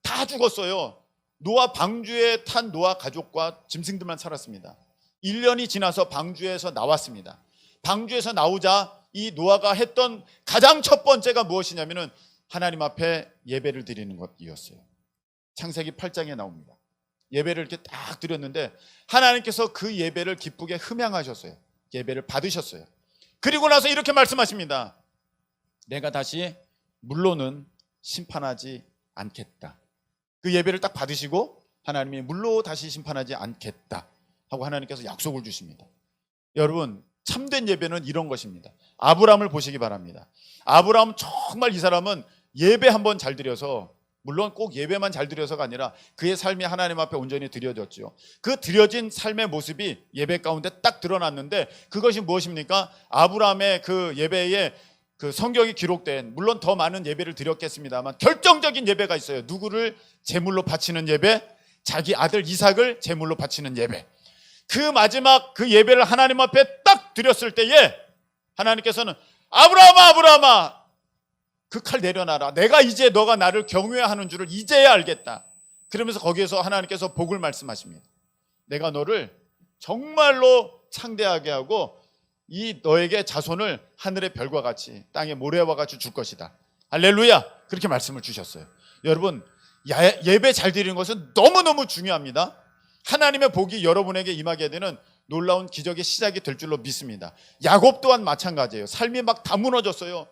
다 죽었어요. 노아 방주에 탄 노아 가족과 짐승들만 살았습니다. 1년이 지나서 방주에서 나왔습니다. 방주에서 나오자 이 노아가 했던 가장 첫 번째가 무엇이냐면은 하나님 앞에 예배를 드리는 것이었어요. 창세기 8장에 나옵니다. 예배를 이렇게 딱 드렸는데 하나님께서 그 예배를 기쁘게 흠양하셨어요. 예배를 받으셨어요. 그리고 나서 이렇게 말씀하십니다. 내가 다시 물로는 심판하지 않겠다. 그 예배를 딱 받으시고 하나님이 물로 다시 심판하지 않겠다 하고 하나님께서 약속을 주십니다. 여러분, 참된 예배는 이런 것입니다. 아브라함을 보시기 바랍니다. 아브라함 정말 이 사람은 예배 한번 잘 드려서, 물론 꼭 예배만 잘 드려서가 아니라 그의 삶이 하나님 앞에 온전히 드려졌죠. 그 드려진 삶의 모습이 예배 가운데 딱 드러났는데 그것이 무엇입니까? 아브라함의 그 예배에 그 성경이 기록된, 물론 더 많은 예배를 드렸겠습니다만 결정적인 예배가 있어요. 누구를 제물로 바치는 예배, 자기 아들 이삭을 제물로 바치는 예배. 그 마지막 그 예배를 하나님 앞에 딱 드렸을 때에 하나님께서는 아브라함아, 아브라함아, 그 칼 내려놔라. 내가 이제 너가 나를 경외하는 줄을 이제야 알겠다. 그러면서 거기에서 하나님께서 복을 말씀하십니다. 내가 너를 정말로 창대하게 하고 이 너에게 자손을 하늘의 별과 같이 땅의 모래와 같이 줄 것이다. 할렐루야. 그렇게 말씀을 주셨어요. 여러분, 예배 잘 드리는 것은 너무너무 중요합니다. 하나님의 복이 여러분에게 임하게 되는 놀라운 기적의 시작이 될 줄로 믿습니다. 야곱 또한 마찬가지예요. 삶이 막 다 무너졌어요.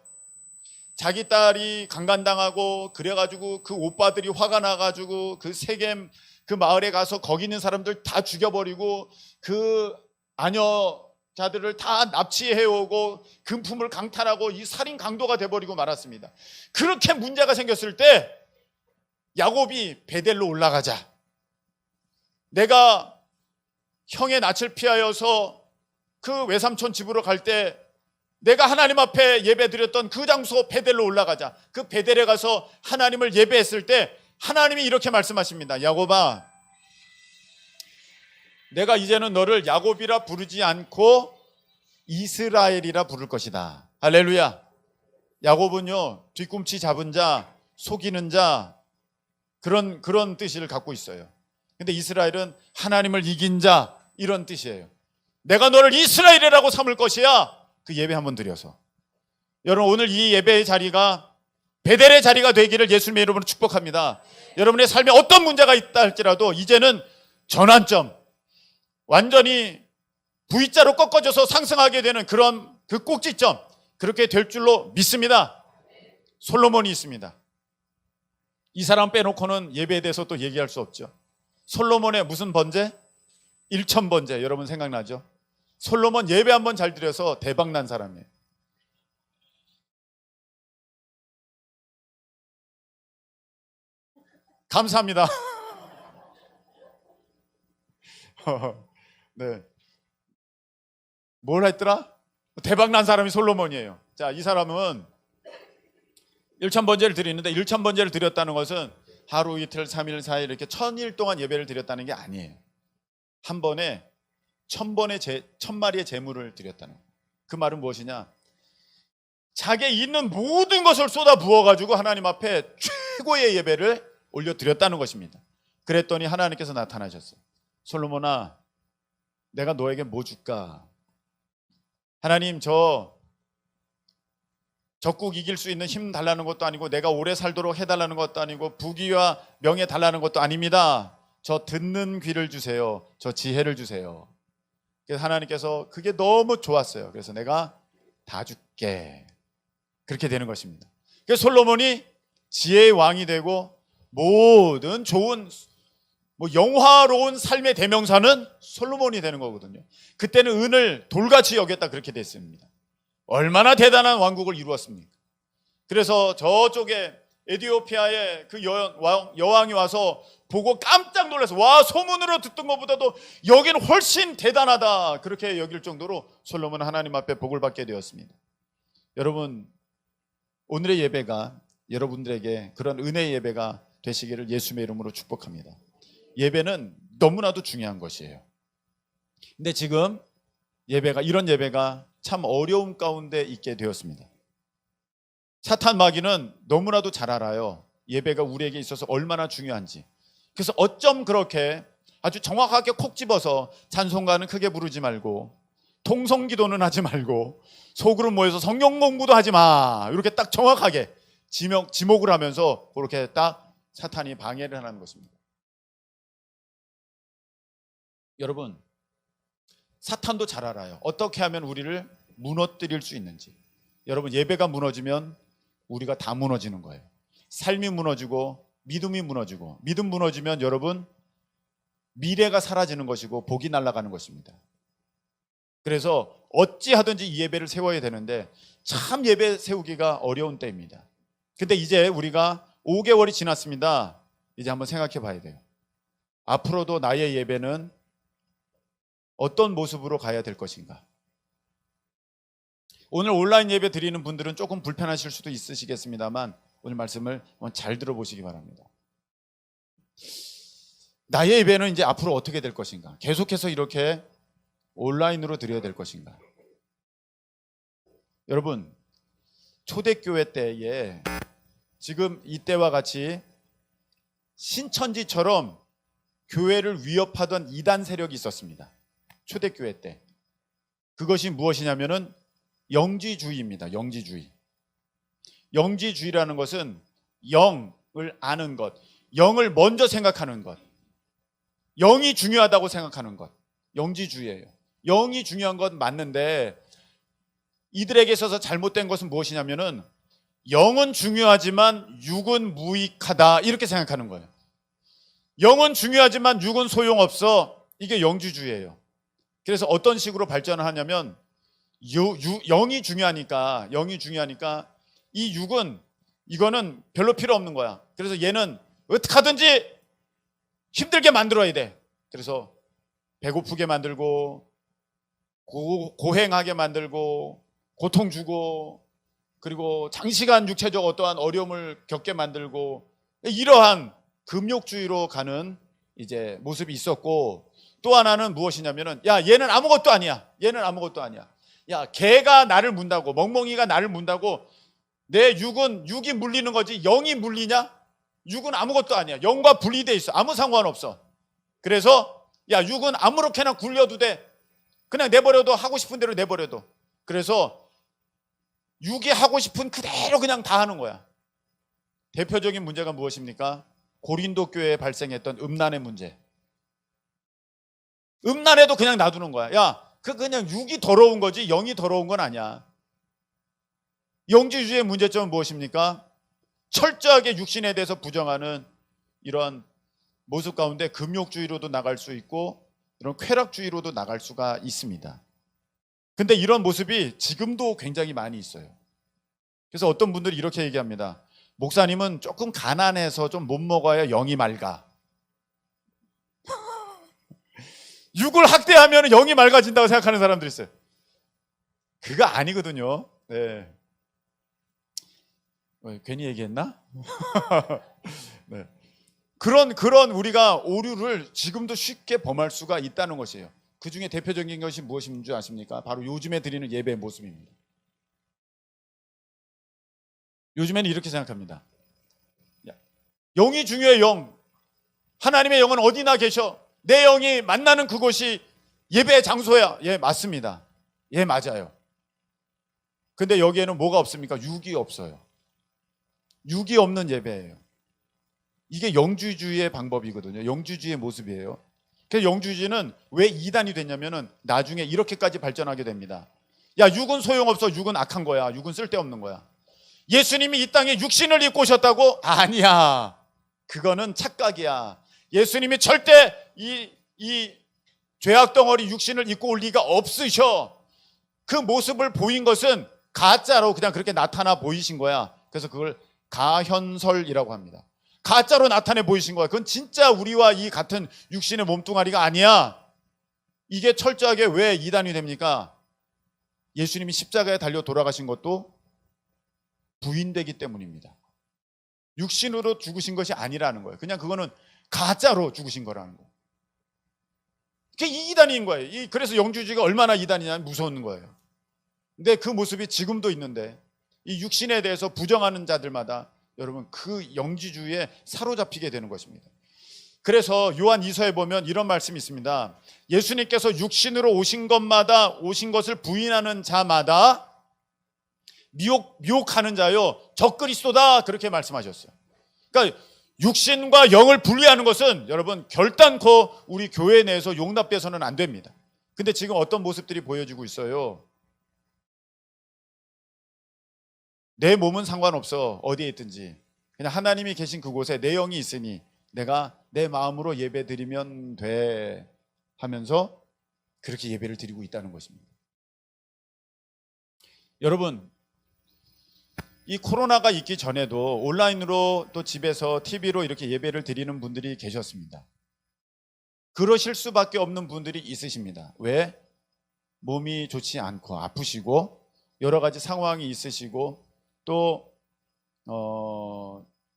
자기 딸이 강간당하고 그래가지고 그 오빠들이 화가 나가지고 그 세겜 그 마을에 가서 거기 있는 사람들 다 죽여버리고 그 아녀자들을 다 납치해오고 금품을 강탈하고 이 살인 강도가 돼버리고 말았습니다. 그렇게 문제가 생겼을 때 야곱이 베델로 올라가자. 내가 형의 낯을 피하여서 그 외삼촌 집으로 갈 때 내가 하나님 앞에 예배드렸던 그 장소 베델로 올라가자. 그 베델에 가서 하나님을 예배했을 때 하나님이 이렇게 말씀하십니다. 야곱아, 내가 이제는 너를 야곱이라 부르지 않고 이스라엘이라 부를 것이다. 할렐루야. 야곱은요, 뒤꿈치 잡은 자, 속이는 자, 그런 뜻을 갖고 있어요. 근데 이스라엘은 하나님을 이긴 자, 이런 뜻이에요. 내가 너를 이스라엘이라고 삼을 것이야. 그 예배 한번 드려서 여러분, 오늘 이 예배의 자리가 베델의 자리가 되기를 예수님의 이름으로 축복합니다. 여러분의 삶에 어떤 문제가 있다 할지라도 이제는 전환점, 완전히 V자로 꺾어져서 상승하게 되는 그런 그 꼭지점, 그렇게 될 줄로 믿습니다. 솔로몬이 있습니다. 이 사람 빼놓고는 예배에 대해서 또 얘기할 수 없죠. 솔로몬의 무슨 번제? 1000번제. 여러분 생각나죠? 솔로몬 예배 한번 잘 드려서 대박난 사람이에요. 감사합니다. 네. 뭘 했더라? 대박난 사람이 솔로몬이에요. 자, 이 사람은 1000번제를 드리는데 1000번제를 드렸다는 것은 하루 이틀 3일 4일 이렇게 1000일 동안 예배를 드렸다는 게 아니에요. 한 번에 1000마리의 제물을 드렸다는 거예요. 그 말은 무엇이냐? 자기에 있는 모든 것을 쏟아 부어가지고 하나님 앞에 최고의 예배를 올려드렸다는 것입니다. 그랬더니 하나님께서 나타나셨어요. 솔로몬아, 내가 너에게 뭐 줄까? 하나님, 적국 이길 수 있는 힘 달라는 것도 아니고 내가 오래 살도록 해달라는 것도 아니고 부귀와 명예 달라는 것도 아닙니다. 저 듣는 귀를 주세요. 저 지혜를 주세요. 그래서 하나님께서 그게 너무 좋았어요. 그래서 내가 다 줄게. 그렇게 되는 것입니다. 그래서 솔로몬이 지혜의 왕이 되고 모든 좋은 영화로운 삶의 대명사는 솔로몬이 되는 거거든요. 그때는 은을 돌같이 여겼다 그렇게 됐습니다. 얼마나 대단한 왕국을 이루었습니까? 그래서 저쪽에 에티오피아에 그 여왕이 와서 보고 깜짝 놀라서 와, 소문으로 듣던 것보다도 여기는 훨씬 대단하다 그렇게 여길 정도로 솔로몬은 하나님 앞에 복을 받게 되었습니다. 여러분, 오늘의 예배가 여러분들에게 그런 은혜의 예배가 되시기를 예수님의 이름으로 축복합니다. 예배는 너무나도 중요한 것이에요. 근데 지금 이런 예배가 참 어려움 가운데 있게 되었습니다. 사탄 마귀는 너무나도 잘 알아요. 예배가 우리에게 있어서 얼마나 중요한지. 그래서 어쩜 그렇게 아주 정확하게 콕 집어서 찬송가는 크게 부르지 말고 통성기도는 하지 말고 소그룹 모여서 성경 공부도 하지 마, 이렇게 딱 정확하게 지목을 하면서 그렇게 딱 사탄이 방해를 하는 것입니다. 여러분, 사탄도 잘 알아요. 어떻게 하면 우리를 무너뜨릴 수 있는지. 여러분, 예배가 무너지면 우리가 다 무너지는 거예요. 삶이 무너지고 믿음이 무너지고, 믿음 무너지면 여러분 미래가 사라지는 것이고 복이 날아가는 것입니다. 그래서 어찌하든지 이 예배를 세워야 되는데 참 예배 세우기가 어려운 때입니다. 근데 이제 우리가 5개월이 지났습니다. 이제 한번 생각해 봐야 돼요. 앞으로도 나의 예배는 어떤 모습으로 가야 될 것인가? 오늘 온라인 예배 드리는 분들은 조금 불편하실 수도 있으시겠습니다만 오늘 말씀을 한번 잘 들어보시기 바랍니다. 나의 예배는 이제 앞으로 어떻게 될 것인가? 계속해서 이렇게 온라인으로 드려야 될 것인가? 여러분, 초대교회 때에 지금 이때와 같이 신천지처럼 교회를 위협하던 이단 세력이 있었습니다. 초대교회 때. 그것이 무엇이냐면은 영지주의입니다. 영지주의. 영지주의라는 것은 영을 아는 것, 영을 먼저 생각하는 것, 영이 중요하다고 생각하는 것, 영지주의예요. 영이 중요한 건 맞는데 이들에게 있어서 잘못된 것은 무엇이냐면은 영은 중요하지만 육은 무익하다, 이렇게 생각하는 거예요. 영은 중요하지만 육은 소용없어. 이게 영지주의예요. 그래서 어떤 식으로 발전을 하냐면 영이 중요하니까 이 육은 이거는 별로 필요 없는 거야. 그래서 얘는 어떻게 하든지 힘들게 만들어야 돼. 그래서 배고프게 만들고 고행하게 만들고 고통 주고 그리고 장시간 육체적 어떠한 어려움을 겪게 만들고, 이러한 금욕주의로 가는 이제 모습이 있었고, 또 하나는 무엇이냐면은 야, 얘는 아무것도 아니야. 얘는 아무것도 아니야. 야, 개가 나를 문다고, 멍멍이가 나를 문다고 내 육이 물리는 거지 영이 물리냐? 육은 아무것도 아니야. 영과 분리돼 있어. 아무 상관없어. 그래서 야, 육은 아무렇게나 굴려도 돼. 그냥 내버려도, 하고 싶은 대로 내버려도. 그래서 육이 하고 싶은 그대로 그냥 다 하는 거야. 대표적인 문제가 무엇입니까? 고린도 교회에 발생했던 음란의 문제. 음란해도 그냥 놔두는 거야. 야, 그냥 육이 더러운 거지 영이 더러운 건 아니야. 영지주의의 문제점은 무엇입니까? 철저하게 육신에 대해서 부정하는 이런 모습 가운데 금욕주의로도 나갈 수 있고 이런 쾌락주의로도 나갈 수가 있습니다. 근데 이런 모습이 지금도 굉장히 많이 있어요. 그래서 어떤 분들이 이렇게 얘기합니다. 목사님은 조금 가난해서 좀 못 먹어야 영이 맑아. 육을 학대하면 영이 맑아진다고 생각하는 사람들이 있어요. 그거 아니거든요. 네. 괜히 얘기했나? 네. 그런 우리가 오류를 지금도 쉽게 범할 수가 있다는 것이에요. 그 중에 대표적인 것이 무엇인 줄 아십니까? 바로 요즘에 드리는 예배의 모습입니다. 요즘에는 이렇게 생각합니다. 영이 중요해. 영. 하나님의 영은 어디나 계셔. 내 영이 만나는 그곳이 예배의 장소야. 예, 맞습니다. 예, 맞아요. 근데 여기에는 뭐가 없습니까? 육이 없어요. 육이 없는 예배예요. 이게 영주주의의 방법이거든요. 영주주의의 모습이에요. 그래서 영주주의는 왜 이단이 됐냐면은 나중에 이렇게까지 발전하게 됩니다. 야, 육은 소용없어. 육은 악한 거야. 육은 쓸데없는 거야. 예수님이 이 땅에 육신을 입고 오셨다고? 아니야. 그거는 착각이야. 예수님이 절대 이 죄악 덩어리 육신을 입고 올 리가 없으셔. 그 모습을 보인 것은 가짜로 그냥 그렇게 나타나 보이신 거야. 그래서 그걸 가현설이라고 합니다. 가짜로 나타내 보이신 거야. 그건 진짜 우리와 이 같은 육신의 몸뚱아리가 아니야. 이게 철저하게 왜 이단이 됩니까? 예수님이 십자가에 달려 돌아가신 것도 부인되기 때문입니다. 육신으로 죽으신 것이 아니라는 거예요. 그냥 그거는 가짜로 죽으신 거라는 거예요. 그게 이단인 거예요. 그래서 영주주의가 얼마나 이단이냐면 무서운 거예요. 근데 그 모습이 지금도 있는데 이 육신에 대해서 부정하는 자들마다 여러분 그 영지주의에 사로잡히게 되는 것입니다. 그래서 요한 2서에 보면 이런 말씀이 있습니다. 예수님께서 육신으로 오신 것을 부인하는 자마다 미혹하는 자요 적그리스도다, 그렇게 말씀하셨어요. 그러니까 육신과 영을 분리하는 것은 여러분 결단코 우리 교회 내에서 용납돼서는 안 됩니다. 근데 지금 어떤 모습들이 보여지고 있어요? 내 몸은 상관없어, 어디에 있든지 그냥 하나님이 계신 그곳에 내 영이 있으니 내가 내 마음으로 예배 드리면 돼 하면서 그렇게 예배를 드리고 있다는 것입니다. 여러분, 이 코로나가 있기 전에도 온라인으로 또 집에서 TV로 이렇게 예배를 드리는 분들이 계셨습니다. 그러실 수밖에 없는 분들이 있으십니다. 왜? 몸이 좋지 않고 아프시고 여러 가지 상황이 있으시고 또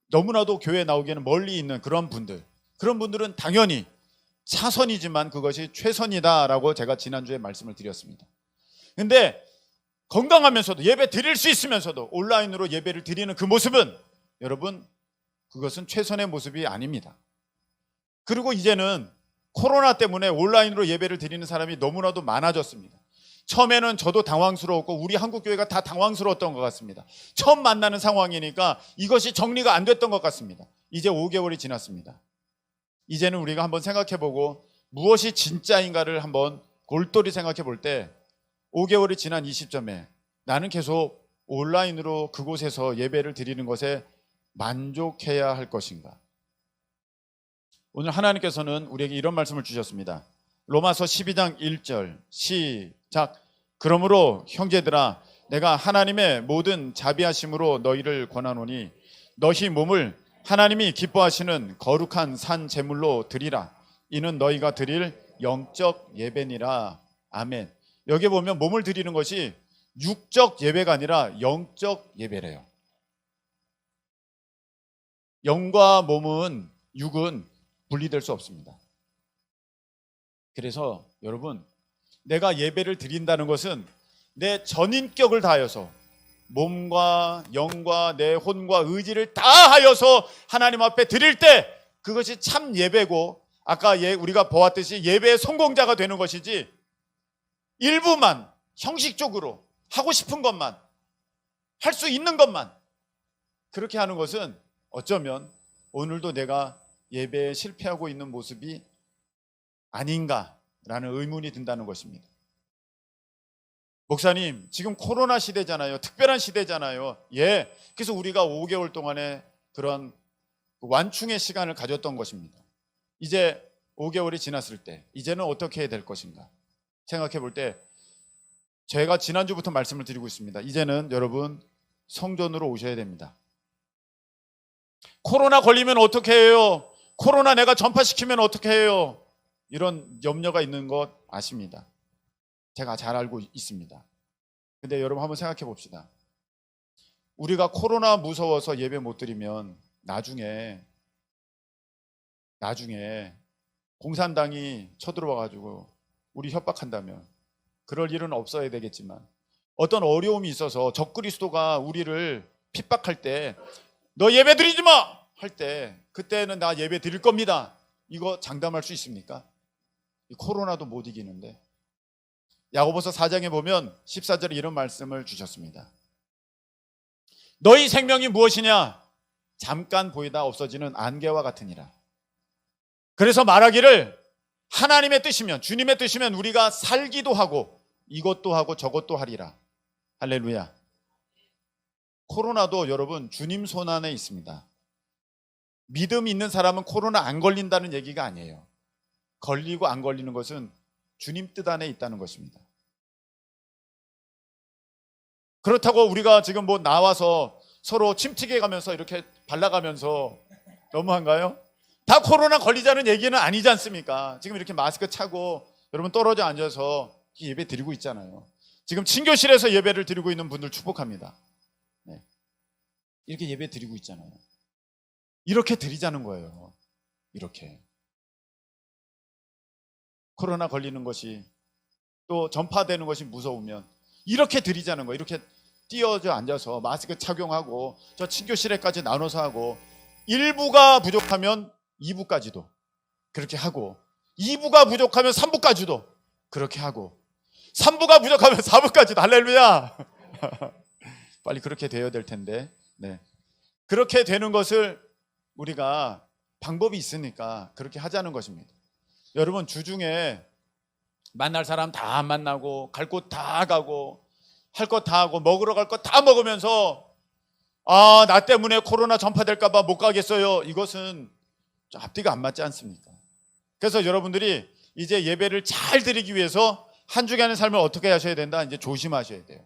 너무나도 교회에 나오기에는 멀리 있는 그런 분들은 당연히 차선이지만 그것이 최선이다라고 제가 지난주에 말씀을 드렸습니다. 근데 건강하면서도 예배 드릴 수 있으면서도 온라인으로 예배를 드리는 그 모습은 여러분 그것은 최선의 모습이 아닙니다. 그리고 이제는 코로나 때문에 온라인으로 예배를 드리는 사람이 너무나도 많아졌습니다. 처음에는 저도 당황스러웠고 우리 한국교회가 다 당황스러웠던 것 같습니다. 처음 만나는 상황이니까 이것이 정리가 안 됐던 것 같습니다. 이제 5개월이 지났습니다. 이제는 우리가 한번 생각해보고 무엇이 진짜인가를 한번 골똘히 생각해 볼 때 5개월이 지난 이 시점에 나는 계속 온라인으로 그곳에서 예배를 드리는 것에 만족해야 할 것인가? 오늘 하나님께서는 우리에게 이런 말씀을 주셨습니다. 로마서 12장 1절 시작. 그러므로 형제들아 내가 하나님의 모든 자비하심으로 너희를 권하노니 너희 몸을 하나님이 기뻐하시는 거룩한 산 제물로 드리라. 이는 너희가 드릴 영적 예배니라. 아멘. 여기 보면 몸을 드리는 것이 육적 예배가 아니라 영적 예배래요. 영과 몸은 육은 분리될 수 없습니다. 그래서 여러분 내가 예배를 드린다는 것은 내 전인격을 다하여서 몸과 영과 내 혼과 의지를 다하여서 하나님 앞에 드릴 때 그것이 참 예배고 아까 우리가 보았듯이 예배의 성공자가 되는 것이지 일부만 형식적으로 하고 싶은 것만 할 수 있는 것만 그렇게 하는 것은 어쩌면 오늘도 내가 예배에 실패하고 있는 모습이 아닌가라는 의문이 든다는 것입니다. 목사님, 지금 코로나 시대잖아요. 특별한 시대잖아요. 예, 그래서 우리가 5개월 동안에 그런 완충의 시간을 가졌던 것입니다. 이제 5개월이 지났을 때 이제는 어떻게 해야 될 것인가 생각해 볼 때 제가 지난주부터 말씀을 드리고 있습니다. 이제는 여러분 성전으로 오셔야 됩니다. 코로나 걸리면 어떻게 해요? 코로나 내가 전파시키면 어떻게 해요? 이런 염려가 있는 것 아십니다. 제가 잘 알고 있습니다. 근데 여러분 한번 생각해 봅시다. 우리가 코로나 무서워서 예배 못 드리면 나중에 공산당이 쳐들어와 가지고 우리 협박한다면 그럴 일은 없어야 되겠지만 어떤 어려움이 있어서 적그리스도가 우리를 핍박할 때 너 예배 드리지 마! 할 때 그때는 나 예배 드릴 겁니다. 이거 장담할 수 있습니까? 이 코로나도 못 이기는데. 야고보서 4장에 보면 14절에 이런 말씀을 주셨습니다. 너희 생명이 무엇이냐? 잠깐 보이다 없어지는 안개와 같으니라. 그래서 말하기를 하나님의 뜻이면 주님의 뜻이면 우리가 살기도 하고 이것도 하고 저것도 하리라. 할렐루야. 코로나도 여러분 주님 손 안에 있습니다. 믿음이 있는 사람은 코로나 안 걸린다는 얘기가 아니에요. 걸리고 안 걸리는 것은 주님 뜻 안에 있다는 것입니다. 그렇다고 우리가 지금 뭐 나와서 서로 침튀게 가면서 이렇게 발라가면서 너무한가요? 다 코로나 걸리자는 얘기는 아니지 않습니까? 지금 이렇게 마스크 차고 여러분 떨어져 앉아서 예배 드리고 있잖아요. 지금 친교실에서 예배를 드리고 있는 분들 축복합니다. 네. 이렇게 예배 드리고 있잖아요. 이렇게 드리자는 거예요. 이렇게. 코로나 걸리는 것이 또 전파되는 것이 무서우면 이렇게 드리자는 거예요. 이렇게 띄어져 앉아서 마스크 착용하고 저 친교실에까지 나눠서 하고 1부가 부족하면 2부까지도 그렇게 하고 2부가 부족하면 3부까지도 그렇게 하고 3부가 부족하면 4부까지도 할렐루야. 빨리 그렇게 되어야 될 텐데. 네. 그렇게 되는 것을 우리가 방법이 있으니까 그렇게 하자는 것입니다. 여러분 주중에 만날 사람 다 안 만나고 갈 곳 다 가고 할 것 다 하고 먹으러 갈 것 다 먹으면서 나 때문에 코로나 전파될까 봐 못 가겠어요. 이것은 앞뒤가 안 맞지 않습니까? 그래서 여러분들이 이제 예배를 잘 드리기 위해서 한 주간의 삶을 어떻게 하셔야 된다? 이제 조심하셔야 돼요.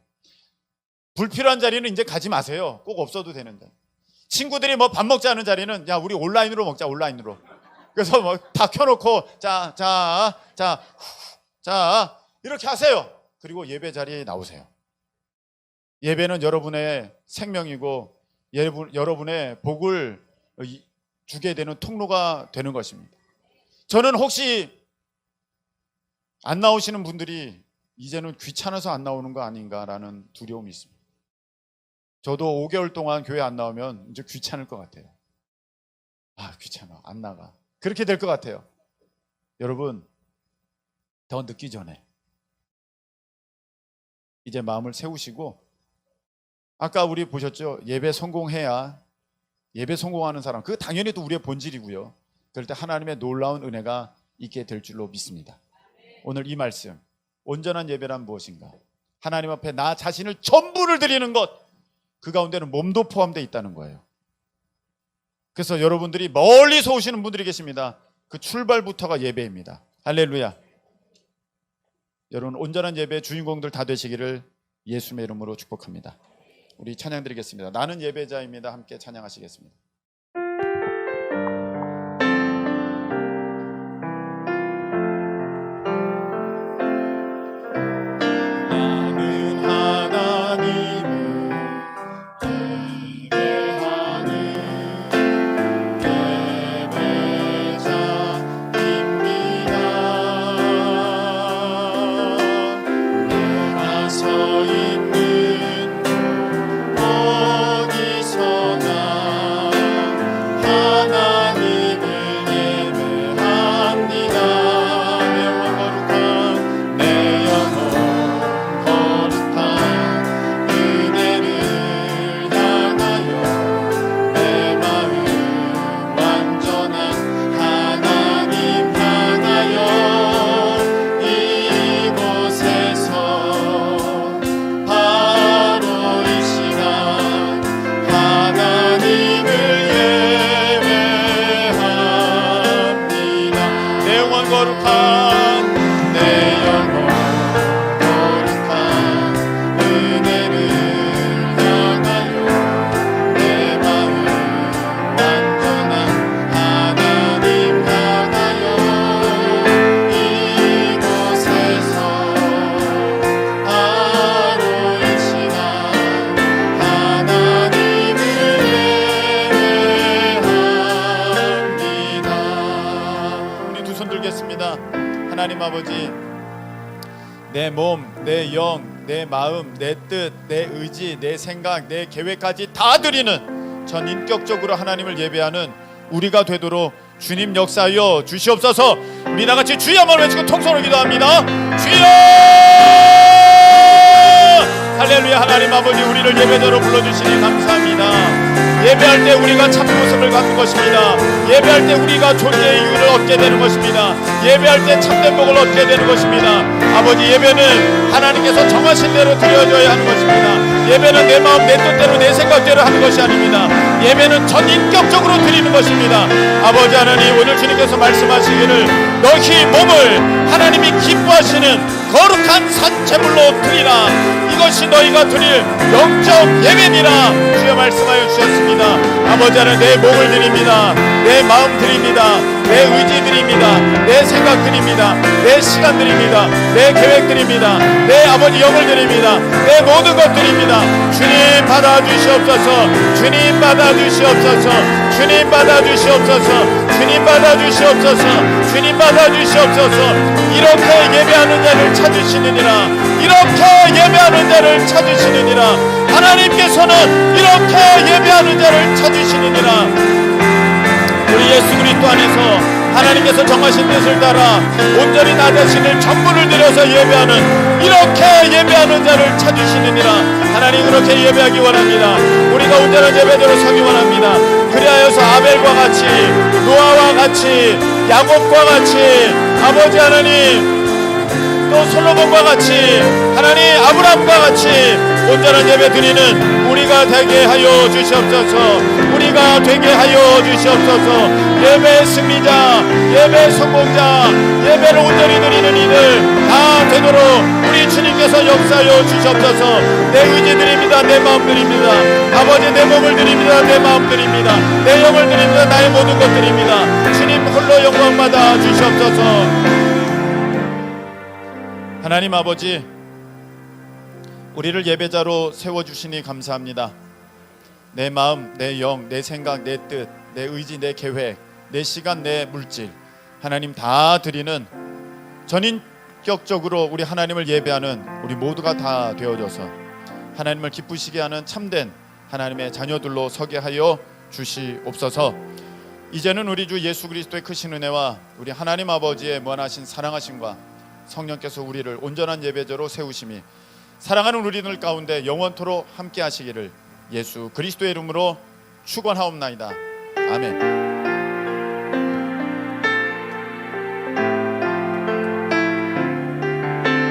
불필요한 자리는 이제 가지 마세요. 꼭 없어도 되는데. 친구들이 뭐 밥 먹자는 자리는 야 우리 온라인으로 먹자, 온라인으로. 그래서 뭐 다 켜놓고 자 이렇게 하세요. 그리고 예배 자리에 나오세요. 예배는 여러분의 생명이고 여러분의 복을 주게 되는 통로가 되는 것입니다. 저는 혹시 안 나오시는 분들이 이제는 귀찮아서 안 나오는 거 아닌가라는 두려움이 있습니다. 저도 5개월 동안 교회 안 나오면 이제 귀찮을 것 같아요. 귀찮아, 안 나가. 그렇게 될 것 같아요. 여러분, 더 늦기 전에 이제 마음을 세우시고, 아까 우리 보셨죠? 예배 성공해야, 예배 성공하는 사람, 그거 당연히 또 우리의 본질이고요. 그럴 때 하나님의 놀라운 은혜가 있게 될 줄로 믿습니다. 오늘 이 말씀, 온전한 예배란 무엇인가? 하나님 앞에 나 자신을 전부를 드리는 것, 그 가운데는 몸도 포함되어 있다는 거예요. 그래서 여러분들이 멀리서 오시는 분들이 계십니다. 그 출발부터가 예배입니다. 할렐루야. 여러분 온전한 예배의 주인공들 다 되시기를 예수님의 이름으로 축복합니다. 우리 찬양 드리겠습니다. 나는 예배자입니다. 함께 찬양하시겠습니다. 하나님 아버지, 내 몸, 내 영, 내 마음, 내 뜻, 내 의지, 내 생각, 내 계획까지 다 드리는 전인격적으로 하나님을 예배하는 우리가 되도록 주님 역사하여 주시옵소서. 우리 다같이 주여 한번 외치고 통성으로 기도합니다. 주여! 할렐루야. 하나님 아버지, 우리를 예배자로 불러주시니 감사합니다. 예배할 때 우리가 참 모습을 갖는 것입니다. 예배할 때 우리가 존재의 이유를 얻게 되는 것입니다. 예배할 때 참된 복을 얻게 되는 것입니다. 아버지, 예배는 하나님께서 정하신 대로 드려져야 하는 것입니다. 예배는 내 마음, 내 뜻대로, 내 생각대로 하는 것이 아닙니다. 예배는 전인격적으로 드리는 것입니다. 아버지 하나님, 오늘 주님께서 말씀하시기를 너희 몸을 하나님이 기뻐하시는 거룩한 산제물로 드리라. 이것이 너희가 드릴 영적 예배니라. 주여 말씀하여 주셨습니다. 아버지 하나님, 내 몸을 드립니다. 내 마음 드립니다. 내 의지 드립니다. 내 내 생각 드립니다. 내 시간 드립니다. 내 계획 드립니다. 내 아버지 영을 드립니다. 내 모든 것 드립니다. 주님 받아주시옵소서. 주님 받아주시옵소서. 주님 받아주시옵소서. 주님 받아주시옵소서. 주님 받아주시옵소서. 이렇게 예배하는 자를 찾으시느니라. 이렇게 예배하는 자를 찾으시느니라. 하나님께서는 이렇게 예배하는 자를 찾으시느니라. 우리 예수 그리스도 안에서 하나님께서 정하신 뜻을 따라 온전히 나 자신을 전부를 들여서 예배하는, 이렇게 예배하는 자를 찾으시느니라. 하나님 그렇게 예배하기 원합니다. 우리가 온전한 예배대로 서기 원합니다. 그리하여서 아벨과 같이, 노아와 같이, 야곱과 같이, 아버지 하나님 또 솔로몬과 같이, 하나님 아브라함과 같이 온전한 예배 드리는 우리가 되게 하여 주시옵소서. 우리가 되게 하여 주시옵소서. 예배 승리자, 예배 성공자, 예배를 온전히 드리는 이들 다 되도록 우리 주님께서 역사하여 주시옵소서. 내 의지 드립니다. 내 마음 드립니다. 아버지 내 몸을 드립니다. 내 마음 드립니다. 내 영을 드립니다. 나의 모든 것 드립니다. 주님 홀로 영광 받아 주시옵소서. 하나님 아버지, 우리를 예배자로 세워주시니 감사합니다. 내 마음, 내 영, 내 생각, 내 뜻, 내 의지, 내 계획, 내 시간, 내 물질, 하나님 다 드리는, 전인격적으로 우리 하나님을 예배하는 우리 모두가 다 되어져서 하나님을 기쁘시게 하는 참된 하나님의 자녀들로 서게 하여 주시옵소서. 이제는 우리 주 예수 그리스도의 크신 은혜와 우리 하나님 아버지의 무한하신 사랑하심과 성령께서 우리를 온전한 예배자로 세우심이 사랑하는 우리들 가운데 영원토록 함께 하시기를 예수 그리스도의 이름으로 축원하옵나이다. 아멘.